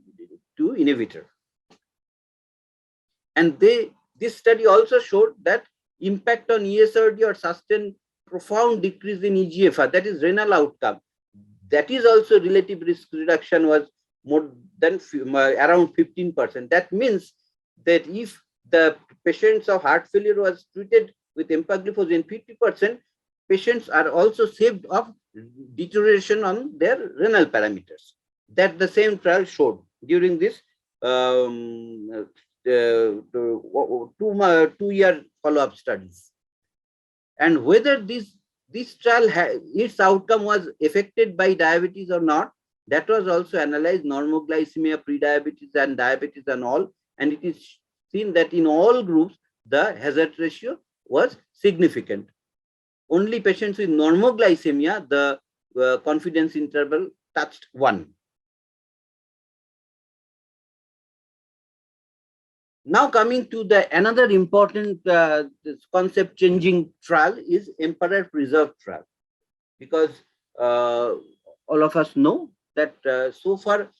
inhibitor. And this study also showed that impact on ESRD or sustained profound decrease in EGFR, that is renal outcome. That is also relative risk reduction was more than around 15%. That means that if the patients of heart failure was treated with empagliflozin 50%, patients are also saved of deterioration on their renal parameters. That the same trial showed during this 2-year follow-up studies. And whether this trial, its outcome was affected by diabetes or not, that was also analyzed, normoglycemia, pre-diabetes and diabetes and all. And it is seen that in all groups, the hazard ratio was significant. Only patients with normoglycemia, the confidence interval touched 1. Now coming to another important concept changing trial is Emperor Preserve trial, because all of us know that so far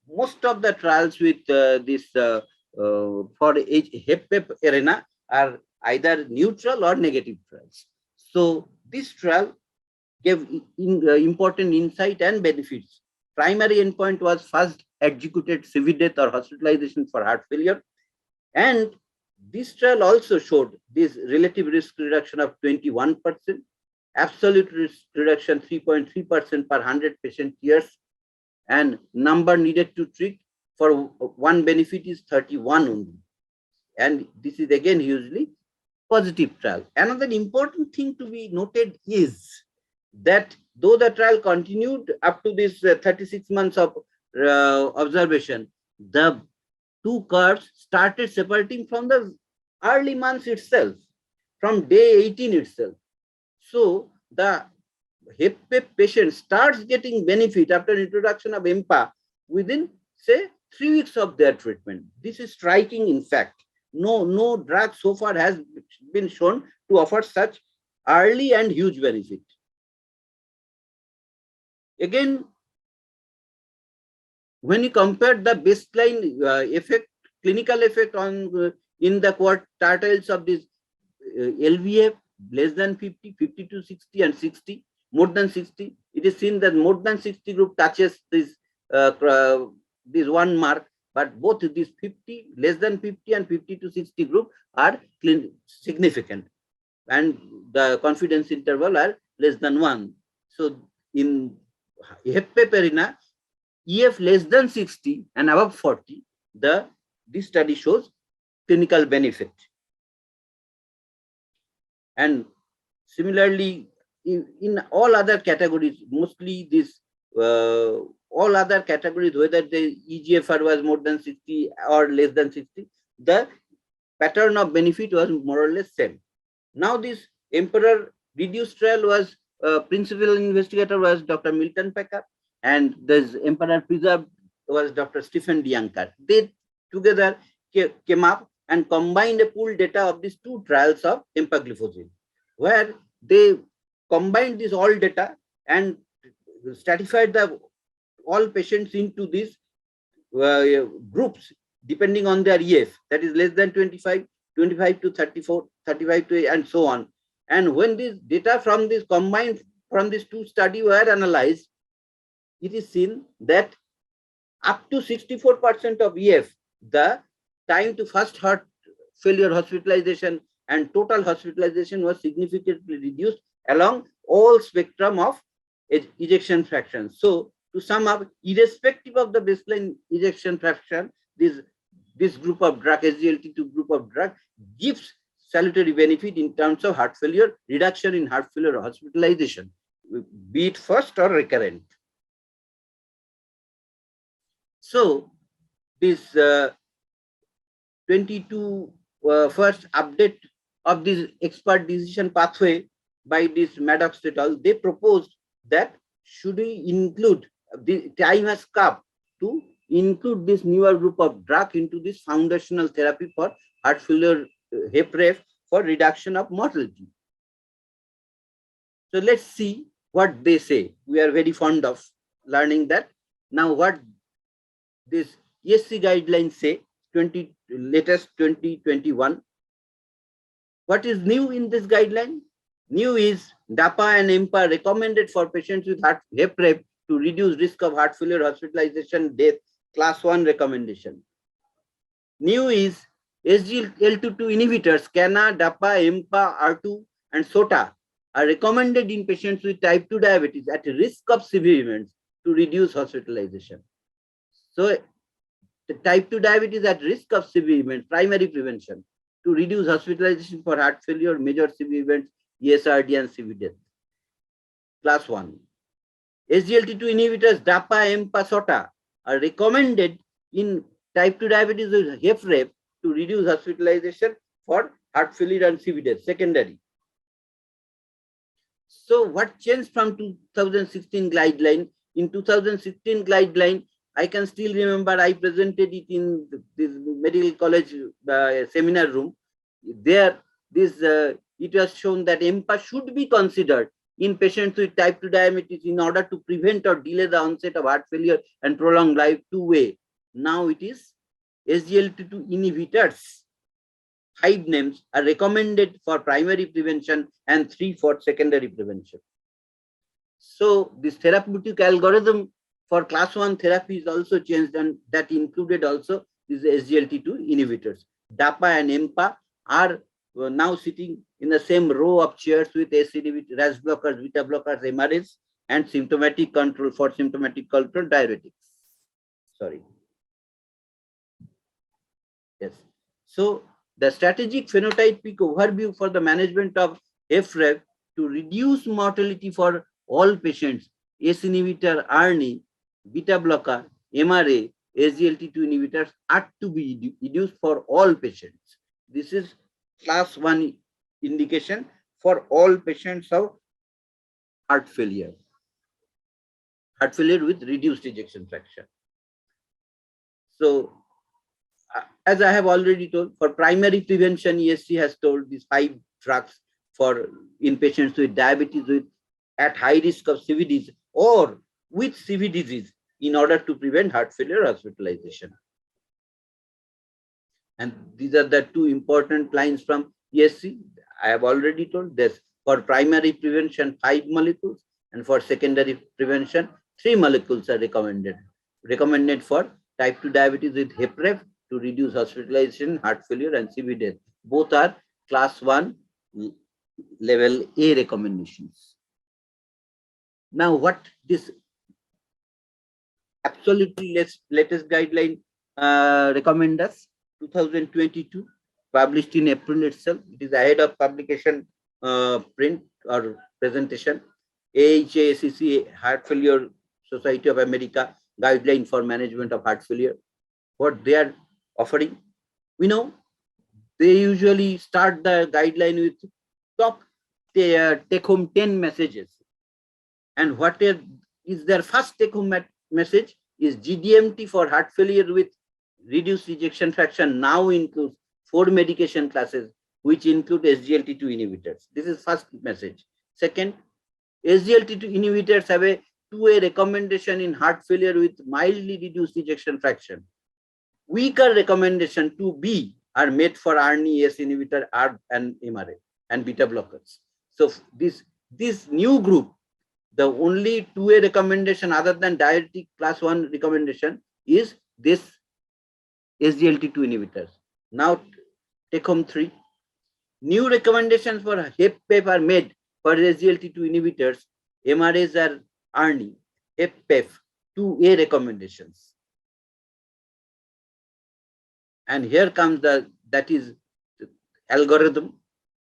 most of the trials with this for HEP arena are either neutral or negative trials. So this trial gave important insight and benefits. Primary endpoint was first executed CV death or hospitalization for heart failure. And this trial also showed this relative risk reduction of 21%, absolute risk reduction 3.3% per 100 patient years, and number needed to treat for one benefit is 31 only. And this is again hugely positive trial. Another important thing to be noted is that though the trial continued up to this 36 months of observation, the two curves started separating from the early months itself, from day 18 itself. So the HEP patient starts getting benefit after introduction of EMPA within, say, 3 weeks of their treatment. This is striking, in fact. No drug so far has been shown to offer such early and huge benefit. Again, when you compare the baseline effect, clinical effect on in the quartiles of this LVF less than 50, 50 to 60 and 60, more than 60, it is seen that more than 60 group touches this one mark, but both these 50, less than 50 and 50 to 60 group are significant, and the confidence interval are less than 1. So in HEP arena, EF less than 60 and above 40, this study shows clinical benefit. And similarly, in all other categories, mostly this all other categories, whether the EGFR was more than 60 or less than 60, the pattern of benefit was more or less same. Now this Emperor reduced trial was principal investigator was Dr. Milton Packer, and this Emperor Preserve was Dr. Stephen Diancar. They together came up and combined a pooled data of these two trials of empagliflozin, where they combined this all data and stratified all patients into these groups depending on their EF, that is less than 25, 25 to 34, 35 to and so on. And when this data from this combined from these two studies were analyzed, it is seen that up to 64% of EF, the time to first heart failure hospitalization and total hospitalization was significantly reduced along all spectrum of ejection fraction. So to sum up, irrespective of the baseline ejection fraction, this this group of drug, SGLT2 group of drug, gives salutary benefit in terms of heart failure, reduction in heart failure hospitalization, be it first or recurrent. So this 22 first update of this expert decision pathway by this Maddox et al., they proposed that should we include, the time has come to include this newer group of drug into this foundational therapy for heart failure, HFrEF, for reduction of mortality. So let's see what they say. We are very fond of learning that. Now what this ESC guidelines say, latest 2021. What is new in this guideline? New is DAPA and EMPA recommended for patients with HFrEF to reduce risk of heart failure, hospitalization, death, class 1 recommendation. New is SGLT2 inhibitors, CANA, DAPA, EMPA, R2, and SOTA are recommended in patients with type 2 diabetes at risk of severe events to reduce hospitalization. So the type 2 diabetes at risk of severe events, primary prevention to reduce hospitalization for heart failure, major severe events, ESRD and CV death. Class 1. SGLT2 inhibitors, DAPA, EMPA, SOTA are recommended in type 2 diabetes with HFrEF to reduce hospitalization for heart failure and CV death, secondary. So what changed from 2016 guideline? In 2016 guideline, I can still remember I presented it in this medical college seminar room. There, it was shown that EMPA should be considered in patients with type 2 diabetes in order to prevent or delay the onset of heart failure and prolong life two-way. Now it is SGLT2 inhibitors. 5 names are recommended for primary prevention and 3 for secondary prevention. So this therapeutic algorithm for class 1 therapy is also changed, and that included also these SGLT2 inhibitors. DAPA and EMPA are now sitting in the same row of chairs with ACE inhibitors, RAS blockers, beta blockers, MRAs, and symptomatic control for symptomatic control diuretics. Sorry. Yes. So the strategic phenotypic overview for the management of HFrEF to reduce mortality for all patients, ACE inhibitor, ARNI, beta blocker, MRA, SGLT2 inhibitors are to be used for all patients. This is class 1 indication for all patients of heart failure with reduced ejection fraction. So as I have already told, for primary prevention, ESC has told these 5 drugs for in patients with diabetes at high risk of CV disease or with CV disease in order to prevent heart failure hospitalization. And these are the 2 important lines from ESC. I have already told this. For primary prevention, 5 molecules, and for secondary prevention, 3 molecules are recommended. Recommended for type 2 diabetes with HFrEF to reduce hospitalization, heart failure, and CV death. Both are class 1 level A recommendations. Now, what this absolutely latest guideline recommend us? 2022, published in April itself. It is ahead of publication print or presentation. AHA-ACC, Heart Failure Society of America, guideline for management of heart failure. What they are offering, we know they usually start the guideline with top take-home 10 messages. And what is their first take-home message is GDMT for heart failure with reduced ejection fraction now includes 4 medication classes, which include SGLT2 inhibitors. This is first message. Second, SGLT2 inhibitors have a 2A recommendation in heart failure with mildly reduced ejection fraction. Weaker recommendation 2B are made for ARNI, ACE inhibitor, ARB, and MRA, and beta blockers. So this new group, the only 2A recommendation other than diuretic class 1 recommendation is this SGLT2 inhibitors. Now take home 3. New recommendations for HFpEF are made for SGLT2 inhibitors. MRAs are ARNI, HFpEF, 2A recommendations. And here comes that is algorithm.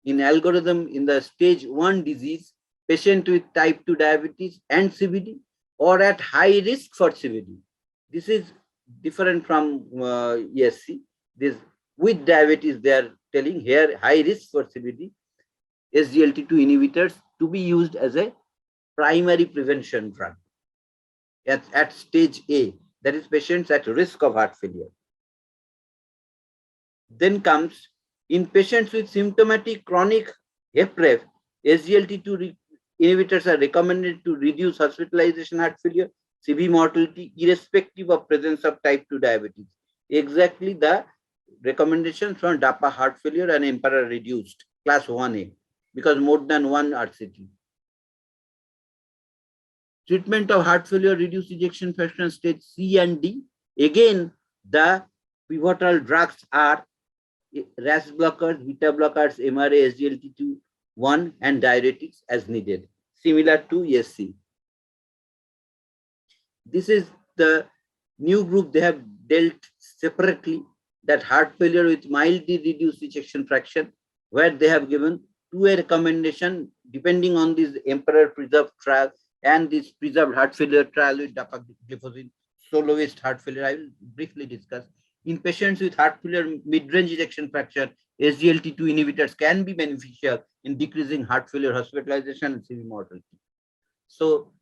In algorithm, in the stage 1 disease, patient with type 2 diabetes and CVD or at high risk for CVD. This is different from ESC. This with diabetes, they are telling here high risk for CVD, SGLT2 inhibitors to be used as a primary prevention drug at stage A, that is patients at risk of heart failure. Then comes in patients with symptomatic chronic HFrEF, SGLT2 inhibitors are recommended to reduce hospitalization, heart failure, CV mortality, irrespective of presence of type 2 diabetes. Exactly the recommendations from DAPA heart failure and Emperor reduced class 1A because more than one RCT. Treatment of heart failure, reduced ejection fraction stage C and D. Again, the pivotal drugs are RAS blockers, beta blockers, MRA, SGLT2, 1 and diuretics as needed, similar to ESC. This is the new group they have dealt separately, that heart failure with mildly reduced ejection fraction, where they have given 2A recommendation depending on this Emperor preserved trial and this preserved heart failure trial with dapagliflozin, soloist heart failure. I will briefly discuss. In patients with heart failure mid-range ejection fraction, SGLT2 inhibitors can be beneficial in decreasing heart failure hospitalization and CV mortality. So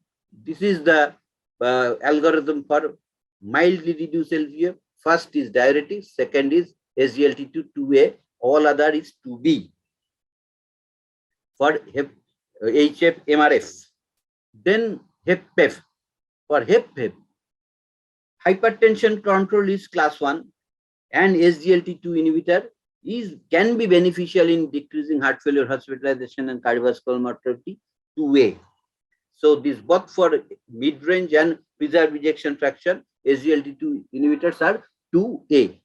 this is the algorithm for mildly reduced LVF. First is diuretics, second is SGLT2 2A, all other is 2B for HF MRF. Then HFpEF. For HFpEF, hypertension control is class 1 and SGLT2 inhibitor can be beneficial in decreasing heart failure hospitalization and cardiovascular mortality 2A. So this both for mid-range and preserved ejection fraction, SGLT2 inhibitors are 2A.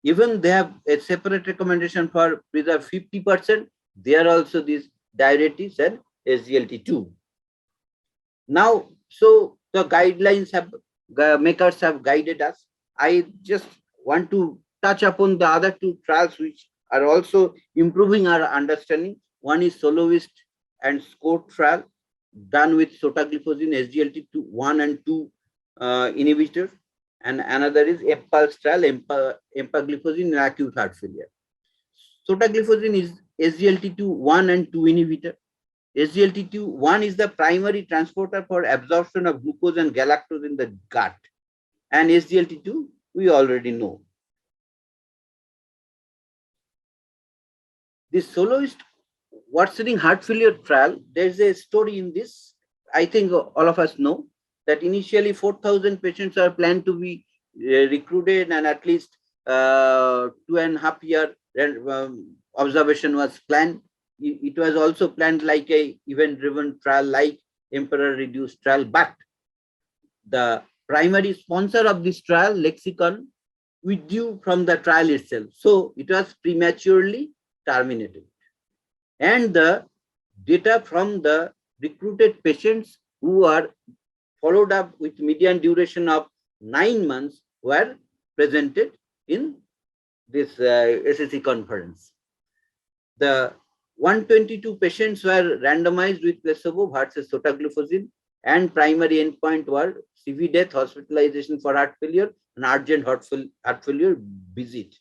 Even they have a separate recommendation for preserve 50%. There are also these diuretics and SGLT2. Now, so the guidelines makers have guided us. I just want to touch upon the other two trials which are also improving our understanding. One is Soloist and SCORE trial done with sotagliflozin, SGLT2 1 and 2 inhibitors, and another is EMPULSE trial, empagliflozin in acute heart failure. Sotagliflozin is SGLT2 1 and 2 inhibitor. SGLT2 1 is the primary transporter for absorption of glucose and galactose in the gut, and SGLT2 we already know. This Soloist worsening heart failure trial, there's a story in this. I think all of us know that initially 4,000 patients are planned to be recruited, and at least 2.5 year observation was planned. It was also planned like a event-driven trial, like Emperor reduced trial, but the primary sponsor of this trial, Lexicon, withdrew from the trial itself. So it was prematurely terminated. And the data from the recruited patients who are followed up with median duration of 9 months were presented in this SSC conference. The 122 patients were randomized with placebo versus sotagliflozin, and primary endpoint were CV death, hospitalization for heart failure, and urgent heart failure visit.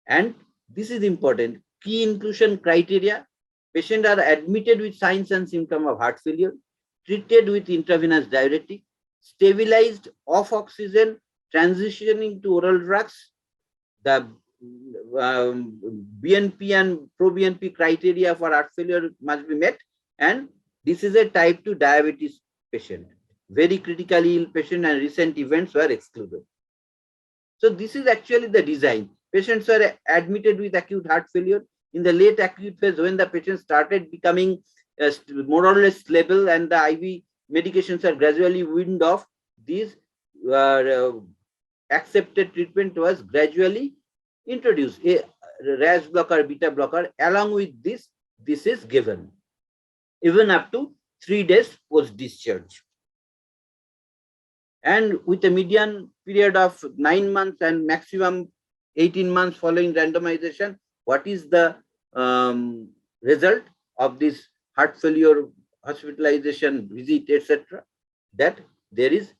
And this is important. Key inclusion criteria: patients are admitted with signs and symptoms of heart failure, treated with intravenous diuretic, stabilized off oxygen, transitioning to oral drugs. The BNP and pro-BNP criteria for heart failure must be met, and this is a type 2 diabetes patient. Very critically ill patient, and recent events were excluded. So this is actually the design. Patients were admitted with acute heart failure. In the late acute phase, when the patient started becoming more or less stable and the IV medications are gradually weaned off, these accepted treatment was gradually introduced. A RAS blocker, beta blocker, along with this is given even up to 3 days post discharge. and with a median period of 9 months and maximum 18 months following randomization, what is the result of this heart failure, hospitalization, visit, etc.? That there is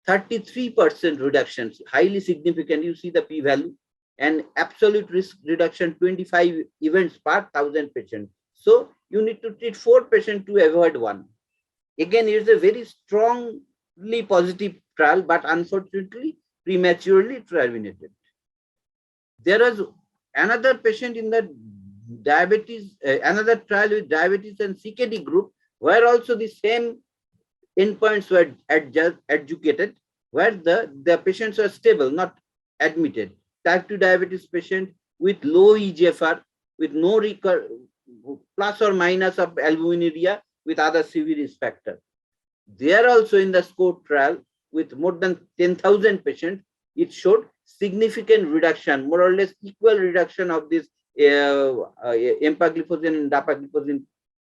33% reduction, highly significant. You see the p-value, and absolute risk reduction 25 events per 1,000 patients. So you need to treat 4 patients to avoid 1. Again, it's a very strongly positive trial, but unfortunately prematurely terminated. There was another patient in the diabetes, another trial with diabetes and CKD group, where also the same endpoints were adjudicated, where the patients were stable, not admitted. Type 2 diabetes patient with low EGFR, with no plus or minus of albuminuria with other CV risk factor. There also in the SCORE trial with more than 10,000 patients, it showed significant reduction, more or less equal reduction of this empagliflozin and dapagliflozin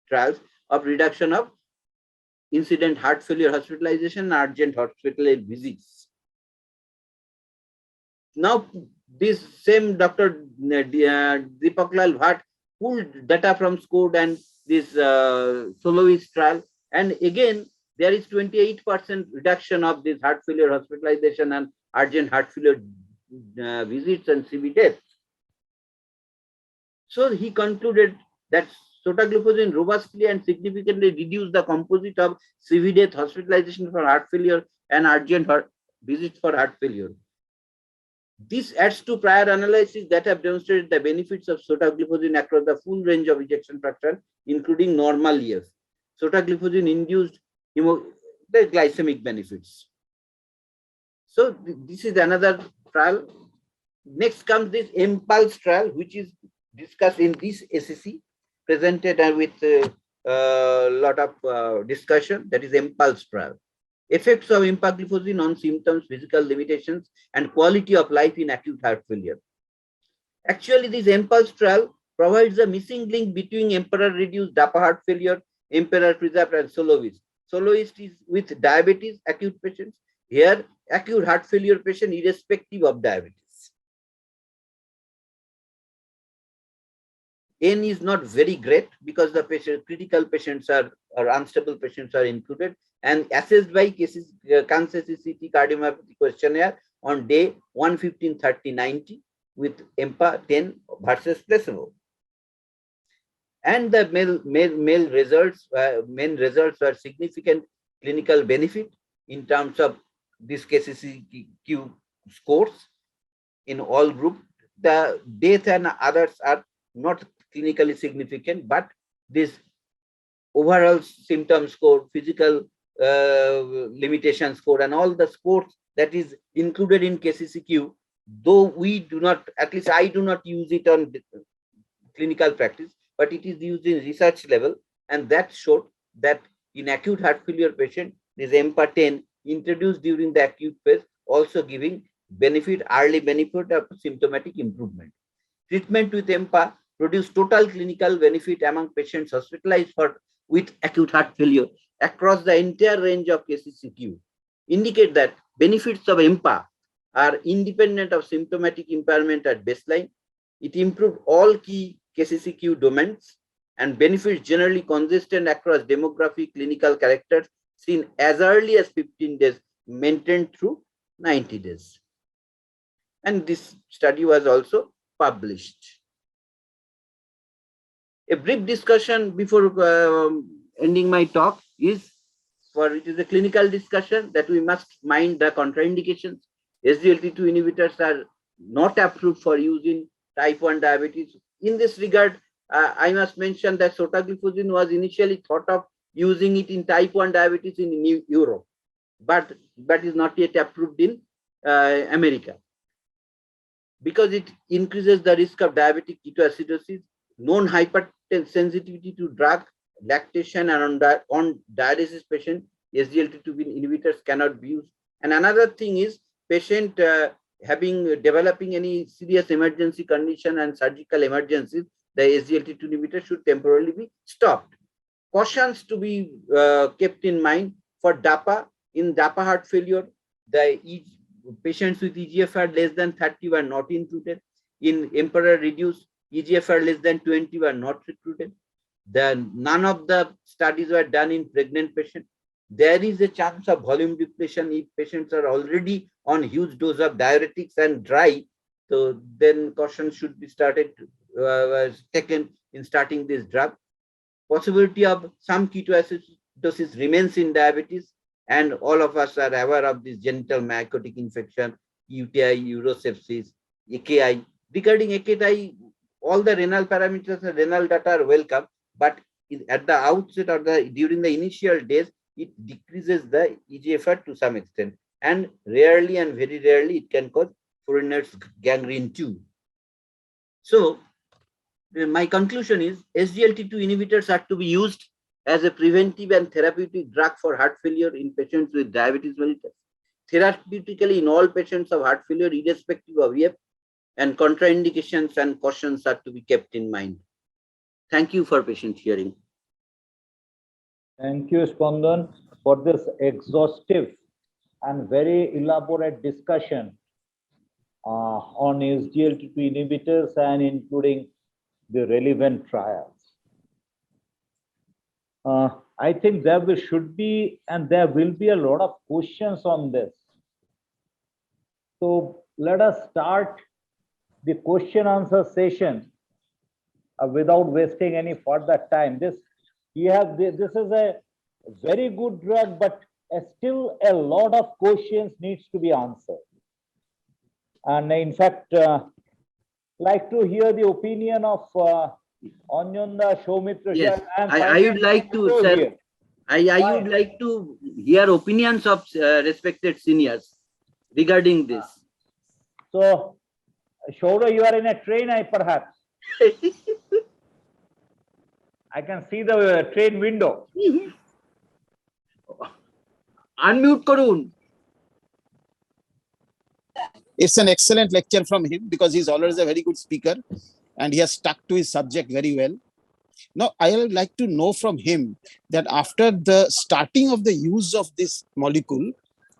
trials of reduction of incident heart failure hospitalization and urgent hospital visits. Now, this same Dr. Deepaklal Bhatt pulled data from SCORE and this soloist trial, and again, there is 28% reduction of this heart failure hospitalization and urgent heart failure visits and CV deaths. So he concluded that sotagliflozin robustly and significantly reduced the composite of CV death, hospitalization for heart failure, and urgent visits for heart failure. This adds to prior analyses that have demonstrated the benefits of sotagliflozin across the full range of ejection fraction, including normal EF. Sotagliflozin induced the glycemic benefits. So this is another trial. Next comes this Impulse trial, which is discussed in this SEC, presented with a lot of discussion. That is Impulse trial. Effects of empagliflozin on symptoms, physical limitations, and quality of life in acute heart failure. Actually, this Impulse trial provides a missing link between emperor-reduced DAPA heart failure, emperor-preserved, and soloist. Soloist is with diabetes, acute patients. Here, acute heart failure patient irrespective of diabetes. N is not very great because the critical patients or unstable patients are included, and assessed by Kansas City cardiomyopathy questionnaire on day 115, 30, 90 with EMPA 10 versus placebo. And the main results were significant clinical benefit in terms of this KCCQ scores in all groups. The death and others are not clinically significant, but this overall symptom score, physical limitation score, and all the scores that is included in KCCQ, though we do not, at least I do not use it on clinical practice, but it is used in research level, and that showed that in acute heart failure patient, this EMPA 10 introduced during the acute phase, also giving early benefit of symptomatic improvement. Treatment with EMPA produced total clinical benefit among patients hospitalized with acute heart failure across the entire range of KCCQ, indicate that benefits of EMPA are independent of symptomatic impairment at baseline. It improved all key KCCQ domains, and benefits generally consistent across demographic clinical characters seen as early as 15 days, maintained through 90 days. And this study was also published. A brief discussion before ending my talk is, it is a clinical discussion that we must mind the contraindications. SGLT2 inhibitors are not approved for use in type 1 diabetes. In this regard, I must mention that sotagliflozin was initially thought of using it in type 1 diabetes in Europe, but is not yet approved in America, because it increases the risk of diabetic ketoacidosis, known hypersensitivity to drug, lactation, and on dialysis patient, SGLT2 inhibitors cannot be used. And another thing is, patient developing any serious emergency condition and surgical emergencies, the SGLT2 inhibitor should temporarily be stopped. Cautions to be kept in mind for DAPA. In DAPA heart failure, patients with EGFR less than 30 were not included. In Emperor reduced, EGFR less than 20 were not recruited. None of the studies were done in pregnant patients. There is a chance of volume depletion if patients are already on huge dose of diuretics and dry. So then caution should be taken in starting this drug. Possibility of some ketoacidosis remains in diabetes, and all of us are aware of this genital myocardic infection, UTI, urosepsis, AKI. Regarding AKI, all the renal parameters and renal data are welcome, but at the outset or during the initial days, it decreases the EGFR to some extent, and rarely and very rarely it can cause foreigners gangrene too. So my conclusion is SGLT2 inhibitors are to be used as a preventive and therapeutic drug for heart failure in patients with diabetes mellitus. Therapeutically in all patients of heart failure, irrespective of EF, and contraindications and cautions are to be kept in mind. Thank you for patient hearing. Thank you, Spandan, for this exhaustive and very elaborate discussion on SGLT2 inhibitors and including the relevant trials. I think there should be and there will be a lot of questions on this. So let us start the question answer session without wasting any further time. This is a very good drug, but still a lot of questions needs to be answered. And in fact, like to hear the opinion of Anyanda, Soumitra. Yes, I would like to, sir. I would like to hear opinions of respected seniors regarding this. So, Shaura, you are in a train, perhaps. I can see the train window. Unmute Karun. It's an excellent lecture from him because he's always a very good speaker and he has stuck to his subject very well. Now, I would like to know from him that after the starting of the use of this molecule,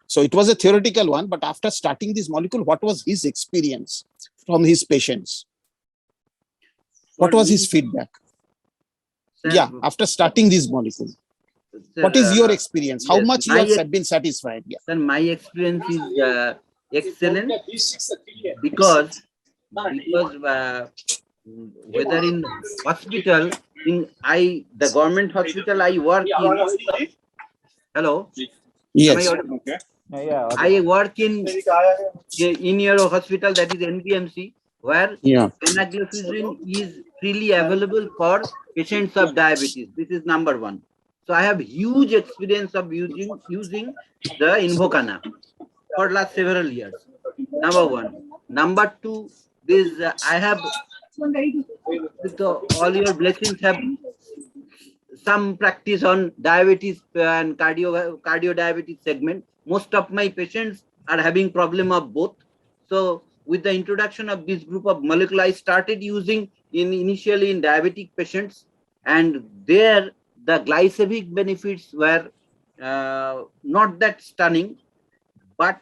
so it was a theoretical one, but after starting this molecule, what was his experience from his patients? What was his feedback? Sir, yeah, after starting this molecule. Sir, what is your experience? How much you have been satisfied? Yeah. Sir, my experience is excellent because whether in hospital, the government hospital I work in. Hello. Yes. I work in your hospital, that is NBMC, where enagliflozin is freely available for patients of diabetes. This is number one. So I have huge experience of using the Invokana for last several years. Number one. Number two, this I have with all your blessings have some practice on diabetes and cardio diabetes segment. Most of my patients are having problem of both. So with the introduction of this group of molecule, I started using initially in diabetic patients, and there the glycemic benefits were not that stunning, but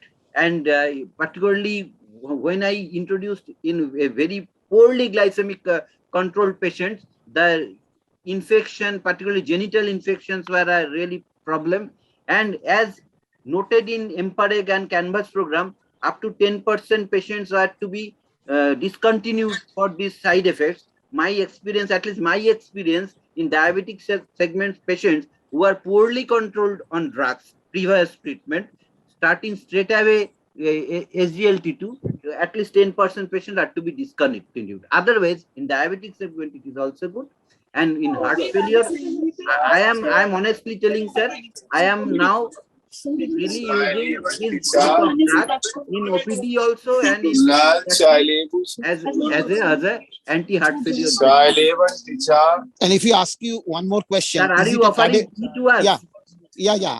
particularly when I introduced in a very poorly glycemic controlled patients, the infection, particularly genital infections, were a really problem. And as noted in EMPAREG and Canvas program, up to 10% patients are to be discontinued for these side effects. My experience, at least my experience in diabetic segments patients who are poorly controlled on drugs, previous treatment, starting straight away SGLT2, at least 10% patients are to be discontinued. Otherwise, in diabetic segment, it is also good. And in heart failure, I am honestly telling, sir, I am now really using his drugs in OPD also and in as a anti-heart failure. And if you ask you one more question, sir, are you offering to us? Yeah.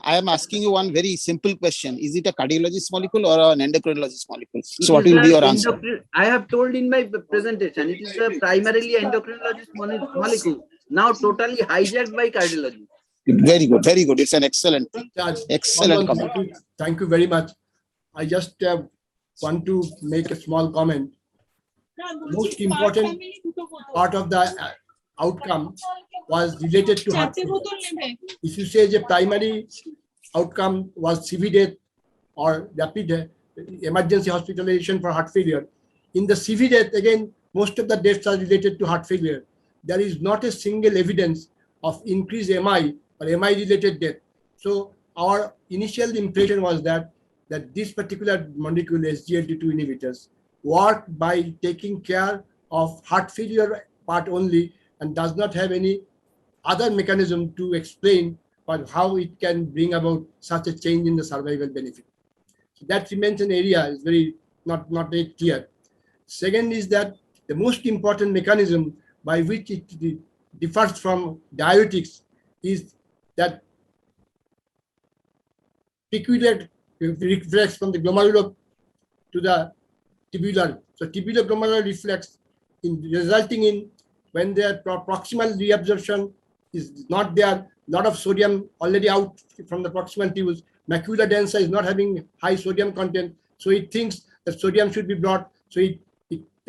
I am asking you one very simple question. Is it a cardiologist molecule or an endocrinologist molecule? So what will be your answer? I have told in my presentation, it is a primarily endocrinologist molecule, now totally hijacked by cardiology. Very good. Very good. It's an excellent thing. Excellent comment. Thank you very much. I just want to make a small comment. Most important part of the outcome was related to heart failure. If you say the primary outcome was CV death or rapid emergency hospitalization for heart failure, in the CV death, again, most of the deaths are related to heart failure. There is not a single evidence of increased MI or MI-related death. So our initial impression was that this particular molecule, SGLT2 inhibitors, work by taking care of heart failure part only and does not have any other mechanism to explain how it can bring about such a change in the survival benefit. So that remains an area is very not very clear. Second is that the most important mechanism by which it differs from diuretics is that peculiar reflex from the glomerular to the tubular. So tubular glomerular reflex resulting in when their proximal reabsorption is not there, lot of sodium already out from the proximal tubules. Macula densa is not having high sodium content, so it thinks that sodium should be brought. So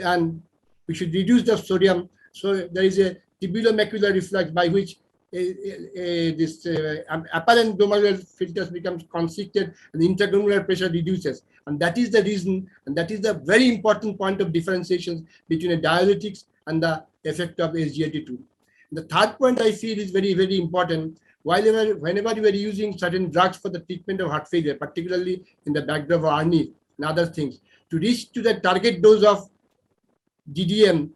and we should reduce the sodium. So there is a tubulomacular reflex by which this apparent glomerular filters becomes constricted and the interglomerular pressure reduces. And that is the reason, and that is the very important point of differentiation between a diuretics and the effect of SGLT2. The third point I feel is very, very important. Whenever you are using certain drugs for the treatment of heart failure, particularly in the backdrop of ARNI and other things, to reach to the target dose of DDM,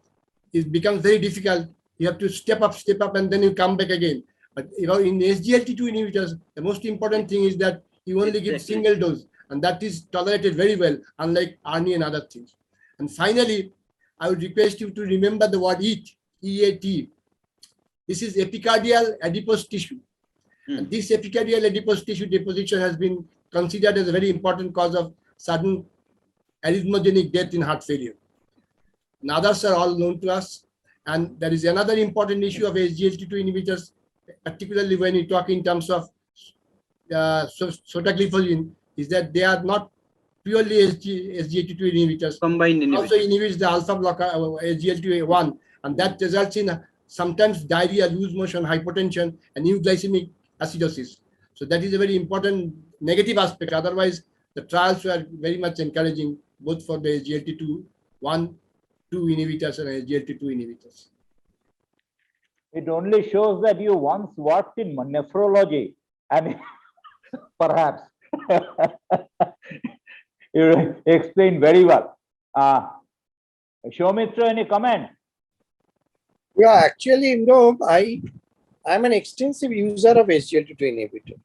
it becomes very difficult. You have to step up, and then you come back again. But in SGLT2 inhibitors, the most important thing is that you only give single dose, and that is tolerated very well, unlike ARNI and other things. And finally, I would request you to remember the word EAT, EAT. This is epicardial adipose tissue. And this epicardial adipose tissue deposition has been considered as a very important cause of sudden arrhythmogenic death in heart failure. And others are all known to us. And there is another important issue of SGLT2 inhibitors, particularly when we talk in terms of sotagliflozin, is that they are not purely SGLT2 inhibitors. Combined inhibitors. Also inhibits the alpha blocker, SGLT1, and that results in sometimes diarrhea, loose motion, hypotension, and euglycemic acidosis. So that is a very important negative aspect. Otherwise, the trials were very much encouraging, both for the SGLT2 1, 2 inhibitors and SGLT2 inhibitors. It only shows that you once worked in nephrology, and perhaps you explained very well. Shomitra, any comment? Yeah, actually, I'm an extensive user of SGLT2 inhibitor.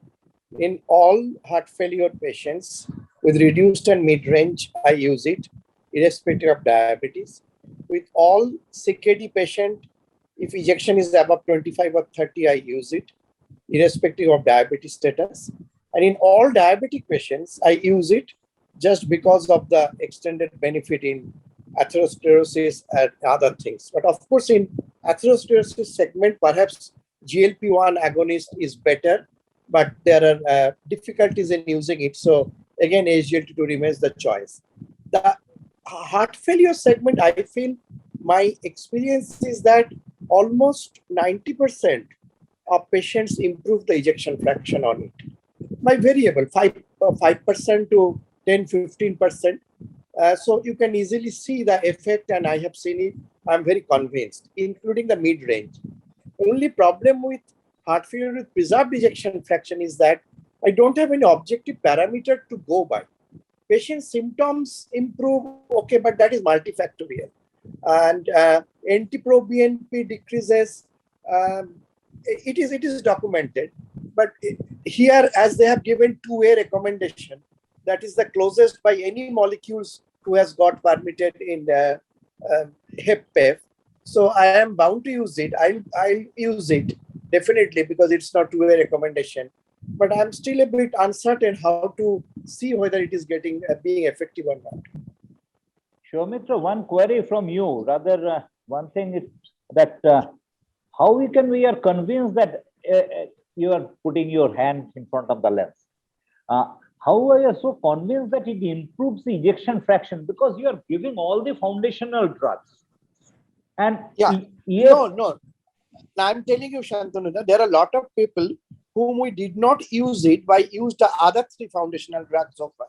In all heart failure patients with reduced and mid-range, I use it, irrespective of diabetes. With all CKD patient, if ejection is above 25 or 30, I use it, irrespective of diabetes status. And in all diabetic patients, I use it just because of the extended benefit in atherosclerosis and other things. But of course, in atherosclerosis segment, perhaps GLP-1 agonist is better, but there are difficulties in using it. So again, SGLT2 remains the choice. The heart failure segment, I feel my experience is that almost 90% of patients improve the ejection fraction on it. My variable, 5% to 10-15%. So you can easily see the effect, and I have seen it. I'm very convinced, including the mid-range. Only problem with heart failure with preserved ejection fraction is that I don't have any objective parameter to go by. Patient symptoms improve, okay, but that is multifactorial. And NT-proBNP decreases. It is documented, but here, as they have given 2A recommendation, that is the closest by any molecules who has got permitted in HepPEF. So I am bound to use it. I'll use it definitely because it's not 2A recommendation. But I'm still a bit uncertain how to see whether it is getting being effective or not. Shomitra, one query from you. Rather, one thing is that how we are convinced that you are putting your hand in front of the lens. how are you so convinced that it improves the ejection fraction? Because you are giving all the foundational drugs. And Yeah. yes, No. I'm telling you, Shantanu, there are a lot of people whom we did not use it, but used the other 3 foundational drugs so far.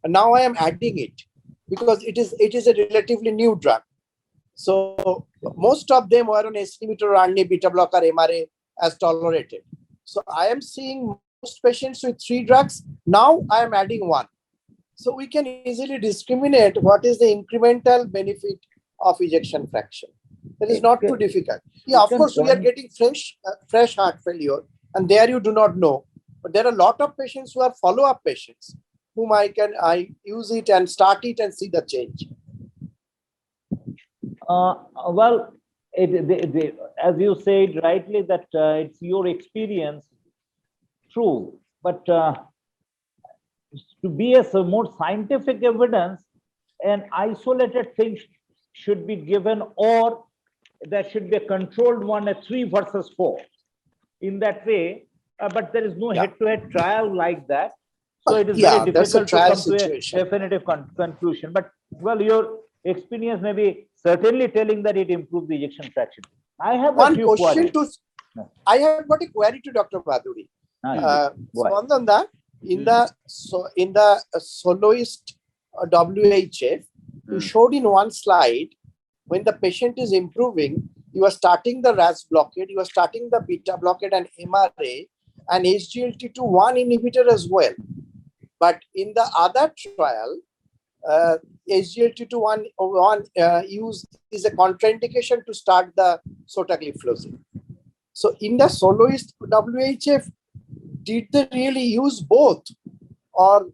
And now I am adding it because it is a relatively new drug. So most of them were on S inhibitor, RNA, beta blocker, MRA as tolerated. So I am seeing most patients with 3 drugs. Now I am adding 1. So we can easily discriminate what is the incremental benefit of ejection fraction. That is not too difficult. Yeah, of course, we are getting fresh heart failure, and there you do not know. But there are a lot of patients who are follow-up patients whom I use it and start it and see the change. Well, as you said rightly, that it's your experience, true. But to be a more scientific evidence, an isolated thing should be given, or there should be a controlled one, a 3 versus 4. In that way, but there is no head-to-head trial like that. So it is very difficult to come to a definitive conclusion. But well, your experience may be certainly telling that it improves the ejection fraction. I have one a few question queries. I have got a query to Dr. Bhadury. Spandan, in the soloist WHF, you showed in one slide when the patient is improving, you are starting the RAS blockade, you are starting the beta blockade and MRA and SGLT2 1 inhibitor as well. But in the other trial, SGLT2 1 use is a contraindication to start the sotagliflozin. So in the soloist WHF, did they really use both? Or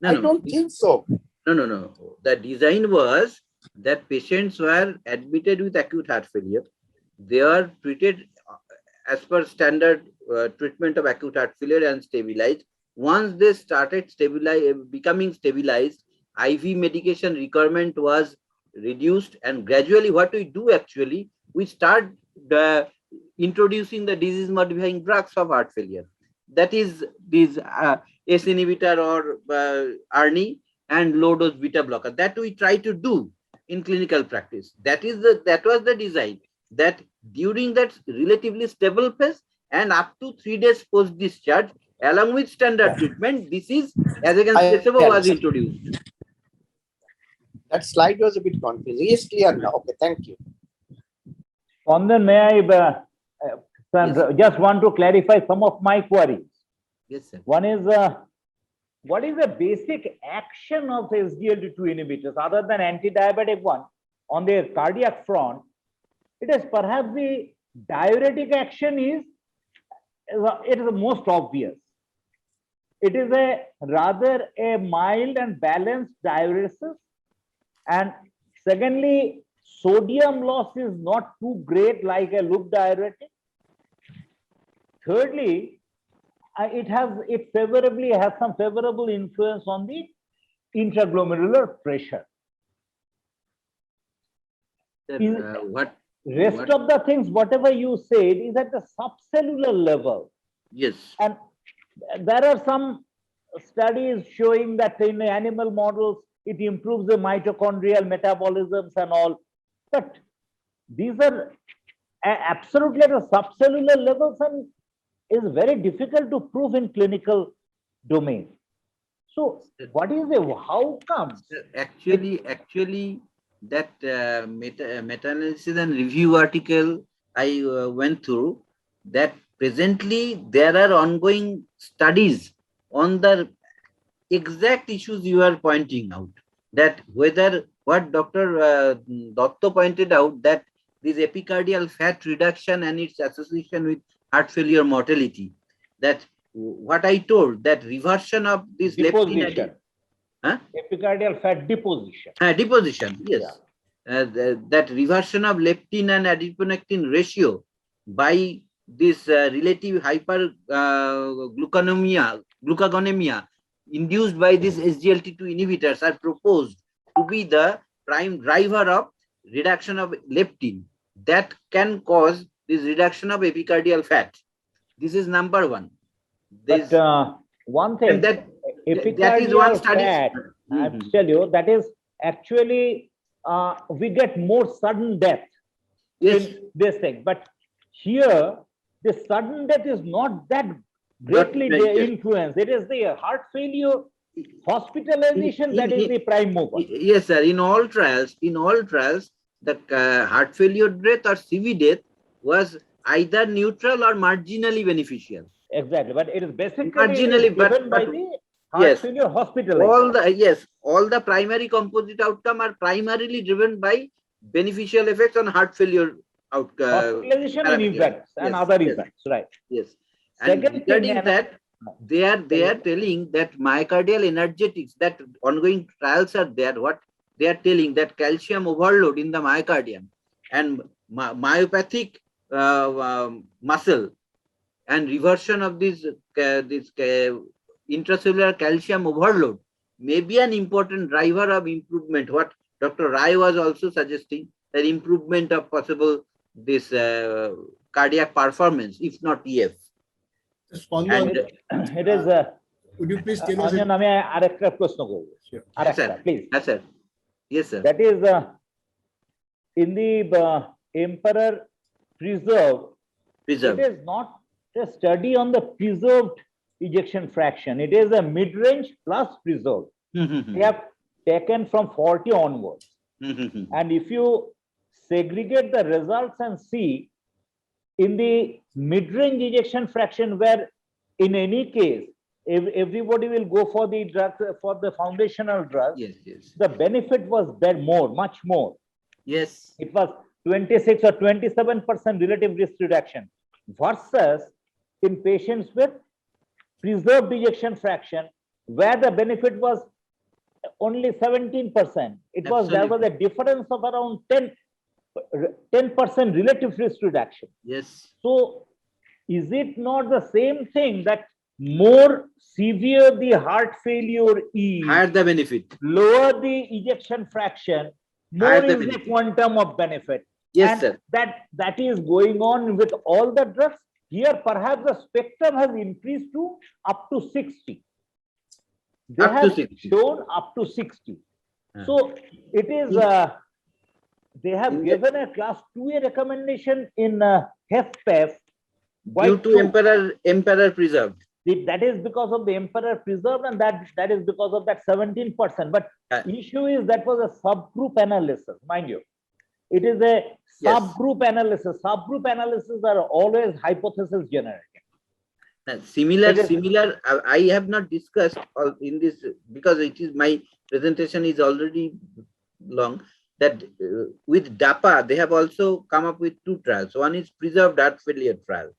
I don't think so. No. The design was that patients were admitted with acute heart failure. They are treated as per standard treatment of acute heart failure and stabilized. Once they started becoming stabilized, IV medication requirement was reduced, and gradually what we do actually, we start introducing the disease modifying drugs of heart failure. That is these S inhibitor or ARNI and low dose beta blocker. That we try to do in clinical practice. That was the design, that during that relatively stable phase and up to 3 days post discharge, along with standard treatment, this is as against placebo was introduced. That slide was a bit confusing. Yes, clear now. Okay, thank you. Spandan, may I just want to clarify some of my queries? Yes, sir. One is, what is the basic action of SGLT2 inhibitors other than anti-diabetic one on the cardiac front? It is perhaps the diuretic action it is the most obvious. It is rather a mild and balanced diuresis, and secondly, sodium loss is not too great like a loop diuretic. Thirdly, it favorably has some favorable influence on the intraglomerular pressure. Rest of the things, whatever you said, is at the subcellular level. Yes. And there are some studies showing that in the animal models, it improves the mitochondrial metabolisms and all. But these are absolutely at a subcellular levels and is very difficult to prove in clinical domain. So what is how comes? Actually, that meta-analysis and review article I went through, that presently there are ongoing studies on the exact issues you are pointing out, that whether what Dr. Dotto pointed out, that this epicardial fat reduction and its association with heart failure mortality, that what I told, that reversion of this deposition. Epicardial fat deposition. Deposition, yes. Yeah. That reversion of leptin and adiponectin ratio by this relative glucagonemia induced by these SGLT2 inhibitors are proposed to be the prime driver of reduction of leptin that can cause this reduction of epicardial fat. This is number one. But one thing, And that is one epicardial study. fat, I tell you, that is actually, we get more sudden death Yes, in this thing. But here, the sudden death is not that greatly yes. influenced. It is the heart failure hospitalization that is the prime mover. Yes, sir. In all trials, the heart failure death or CV death was either neutral or marginally beneficial. Exactly, but it is basically Marginally, driven by but the heart failure hospitalization. All the primary composite outcome are primarily driven by beneficial effects on heart failure Hospitalization and effects and other effects, right? Yes. Second And regarding thing, that, they are telling that myocardial energetics, that ongoing trials are there. What they are telling, that calcium overload in the myocardium and myopathic muscle and reversion of this intracellular calcium overload may be an important driver of improvement. What Dr. Rai was also suggesting, that improvement of possible this cardiac performance, if not EF. Spandan, it is. would you please tell us? Anjan, আমি আরেকটা প্রশ্ন করব। Yes, sir. Please. Yes, sir. Yes, sir. That is in the emperor preserved. It is not a study on the preserved ejection fraction. It is a mid-range plus preserved. They have taken from 40 onwards. And if you segregate the results and see in the mid-range ejection fraction, where in any case everybody will go for the drug, for the foundational drug, Yes, yes. the benefit was there more, much more. Yes. It was 26 or 27% relative risk reduction versus in patients with preserved ejection fraction, where the benefit was only 17%. It was, there was a difference of around 10% relative risk reduction. Yes. So is it not the same thing that more severe the heart failure is, Higher the benefit, lower the ejection fraction, more higher the is the benefit. quantum of benefit? Yes, And sir. that is going on with all the drugs. Here perhaps the spectrum has increased to up to 60. They Up to have 60. shown up to 60. So it is, they have given a class 2A recommendation in HFpEF. Due to emperor preserved. That is because of the emperor preserved, and that is because of that 17%. But issue is that was a subgroup analysis, mind you. It is a subgroup analysis. Subgroup analysis are always hypothesis generating. Similar, I have not discussed all in this because it is my presentation is already long, that with DAPA, they have also come up with 2 trials. One is preserved heart failure trial.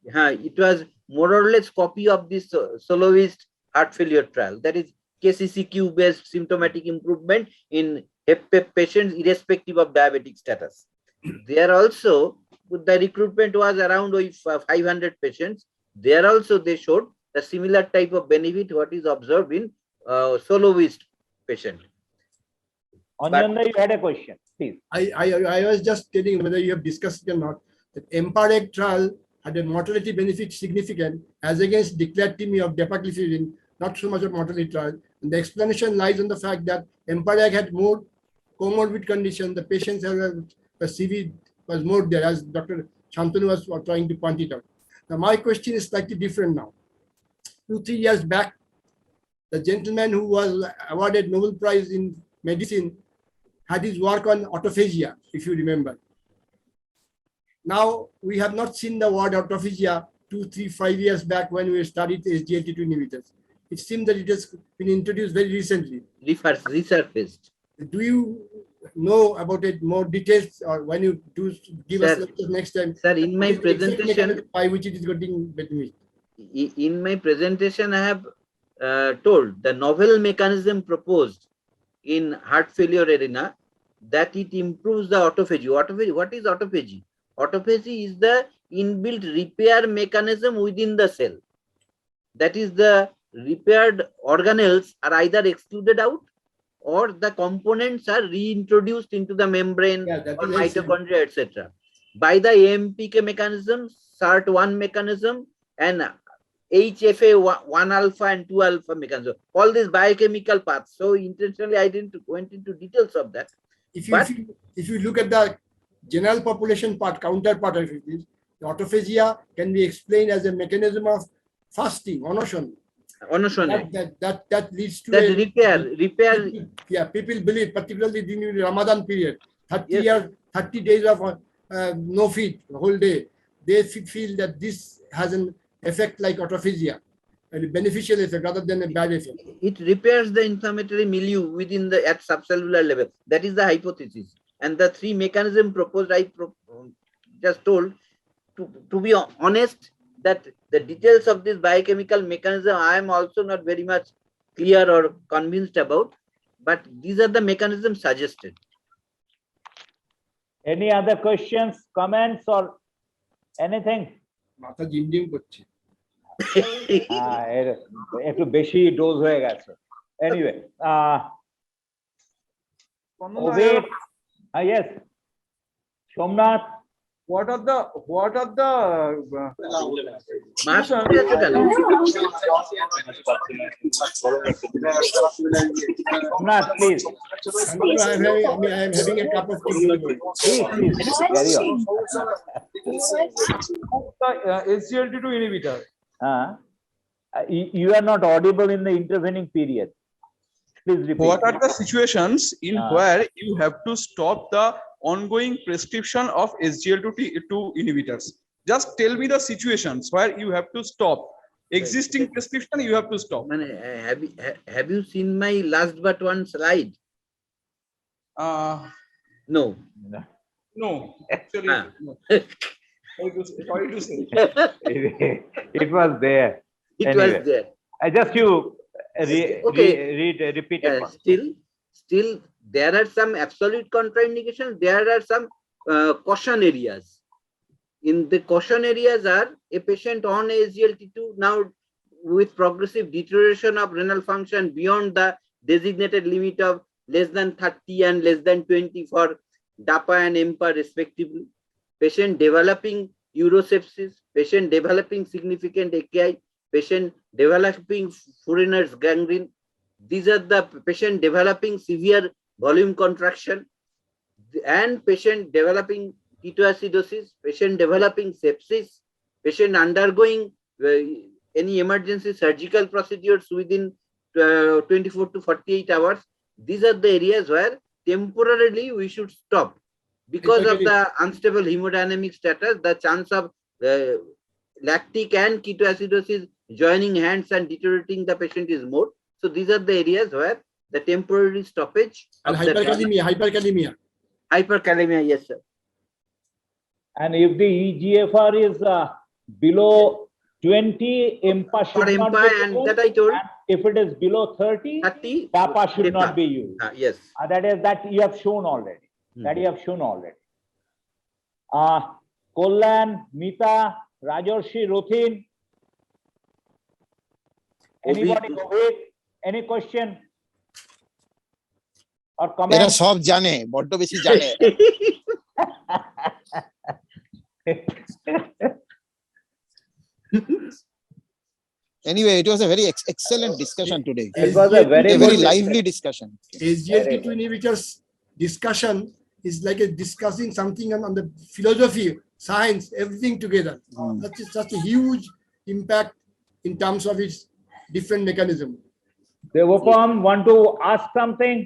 It was more or less copy of this soloist heart failure trial. That is KCCQ based symptomatic improvement in HFpEF patients irrespective of diabetic status. There also, the recruitment was around 500 patients. There also they showed the similar type of benefit what is observed in soloist patient. Anjana, you had a question, please. I was just telling whether you have discussed it or not. The EMPAREG trial had a mortality benefit significant as against declared of dapagliflozin, not so much of mortality trial. And the explanation lies on the fact that EMPAREG had more comorbid condition. The patients have a CV was more there, as Dr. Shantanu was trying to point it out. Now, my question is slightly different now. 2-3 years back, the gentleman who was awarded Nobel Prize in medicine had his work on autophagia, if you remember. Now, we have not seen the word autophagia 2, 3, 5 years back when we studied SGLT2 inhibitors. It seems that it has been introduced very recently. Resurfaced. Do you know about it more details, or when you do give us next time? Sir, in my presentation, by which it is getting better. In my presentation, I have told the novel mechanism proposed in heart failure arena, that it improves the autophagy. What is autophagy? Autophagy is the inbuilt repair mechanism within the cell. That is, the repaired organelles are either excluded out or the components are reintroduced into the membrane or mitochondria, etc. by the AMPK mechanism, SART1 mechanism, and HFA 1 alpha and 2 alpha mechanism, all these biochemical paths. So intentionally, I didn't went into details of that. If you look at the general population part, counterpart of it, the autophagia can be explained as a mechanism of fasting, onoshon. That leads to that repair. Yeah, people believe, particularly during the Ramadan period, 30 days of no feed the whole day. They feel that this has an effect like autophagia, a beneficial effect rather than a bad effect. It repairs the inflammatory milieu within the at subcellular level. That is the hypothesis. And the three mechanism proposed, I just told, to be honest, that the details of this biochemical mechanism, I am also not very much clear or convinced about, but these are the mechanisms suggested. Any other questions, comments, or anything? একটু বেশি dose হয়ে গেছে। Anyway, yes, Somnath. What are the Somnath, please. I am having a cup of tea. Please, carry on. SGLT2 inhibitor. You are not audible in the intervening period. Please repeat. What are the situations in where you have to stop the ongoing prescription of SGLT2 inhibitors? Just tell me the situations where you have to stop. Existing prescription, you have to stop. Have you seen my last but one slide? No. No, actually, no. Sorry to say. It was there. It was there. Just you repeat it. Still, there are some absolute contraindications. There are some caution areas. In the caution areas are a patient on SGLT2 now with progressive deterioration of renal function beyond the designated limit of less than 30 and less than 20 for DAPA and EMPA respectively. Patient developing urosepsis, patient developing significant AKI, patient developing Fourier's gangrene. These are the patient developing severe volume contraction and patient developing ketoacidosis, patient developing sepsis, patient undergoing any emergency surgical procedures within 24 to 48 hours. These are the areas where temporarily we should stop. Because of the unstable hemodynamic status, the chance of lactic and ketoacidosis joining hands and deteriorating the patient is more. So these are the areas where the temporary stoppage. And Hyperkalemia, yes, sir. And if the EGFR is below 20, EMPA should not be used. And that I told. And if it is below 30, DAPA should not be used. Yes. That you have shown already. That you have shown already. Kollan, Mita, Rajarshi, Rothin. Anybody awake? Any question or comment? এরা সব জানে, বড্ড বেশি জানে। Anyway, it was a very excellent discussion today. It was a very lively discussion. SGLT2 inhibitors discussion is like discussing something on the philosophy, science, everything together. Such a huge impact in terms of its different mechanism. Devapam, want to ask something?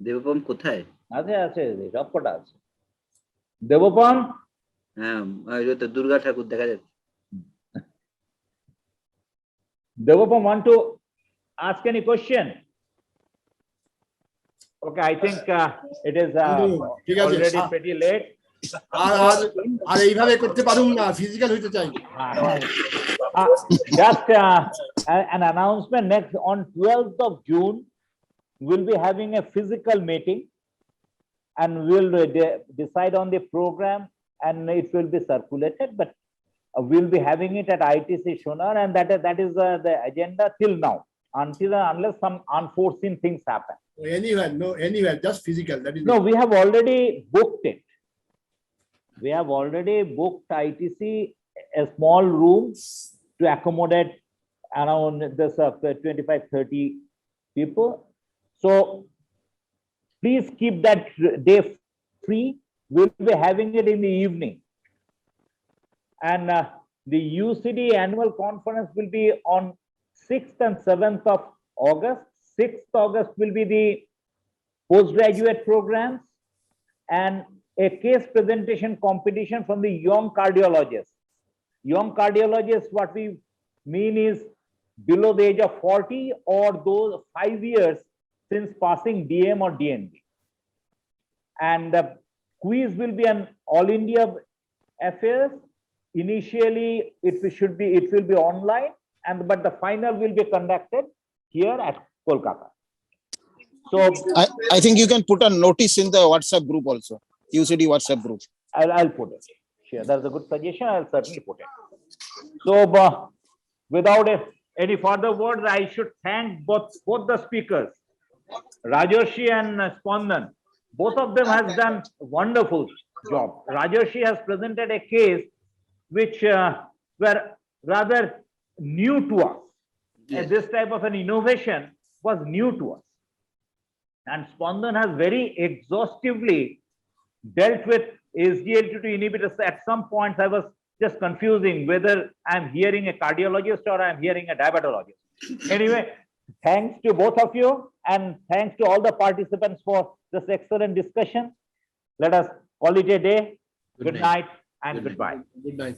Devapam কোথায়? আছে সবকটা আছে। Devapam? হ্যাঁ, ওই তো দুর্গা ঠাকুর দেখা যাচ্ছে। Devapam, want to ask any question? Okay, I think it is already pretty late. আর এইভাবে করতে পারুম না, ফিজিক্যাল হইতে চাই। Just an announcement, next on 12th of June we'll be having a physical meeting and we'll decide on the program and it will be circulated, but we'll be having it at ITC Shonar, and that is the agenda till now, unless some unforeseen things happen. Anywhere, just physical. That is no, we have already booked it. We have already booked ITC a small room to accommodate around this 25-30 people. So please keep that day free. We'll be having it in the evening. And the UCD annual conference will be on 6th and 7th of August. 6th August will be the postgraduate programs and a case presentation competition from the young cardiologists. Young cardiologists, what we mean is below the age of 40 or those 5 years since passing DM or DNB. And the quiz will be an all India affairs. Initially, it will be online, but the final will be conducted here at Kolkata. So I think you can put a notice in the WhatsApp group also, UCD WhatsApp group. I'll put it. Sure, that's a good suggestion. I'll certainly put it. So without any further words, I should thank both the speakers, Rajarshi and Spandan. Both of them has done a wonderful job. Rajarshi has presented a case which were rather new to us. Yes. This type of an innovation was new to us. And Spandan has very exhaustively dealt with SGLT2 inhibitors. At some points, I was just confusing whether I'm hearing a cardiologist or I'm hearing a diabetologist. Anyway, thanks to both of you and thanks to all the participants for this excellent discussion. Let us call it a day. Good night and Good night. goodbye. Good night.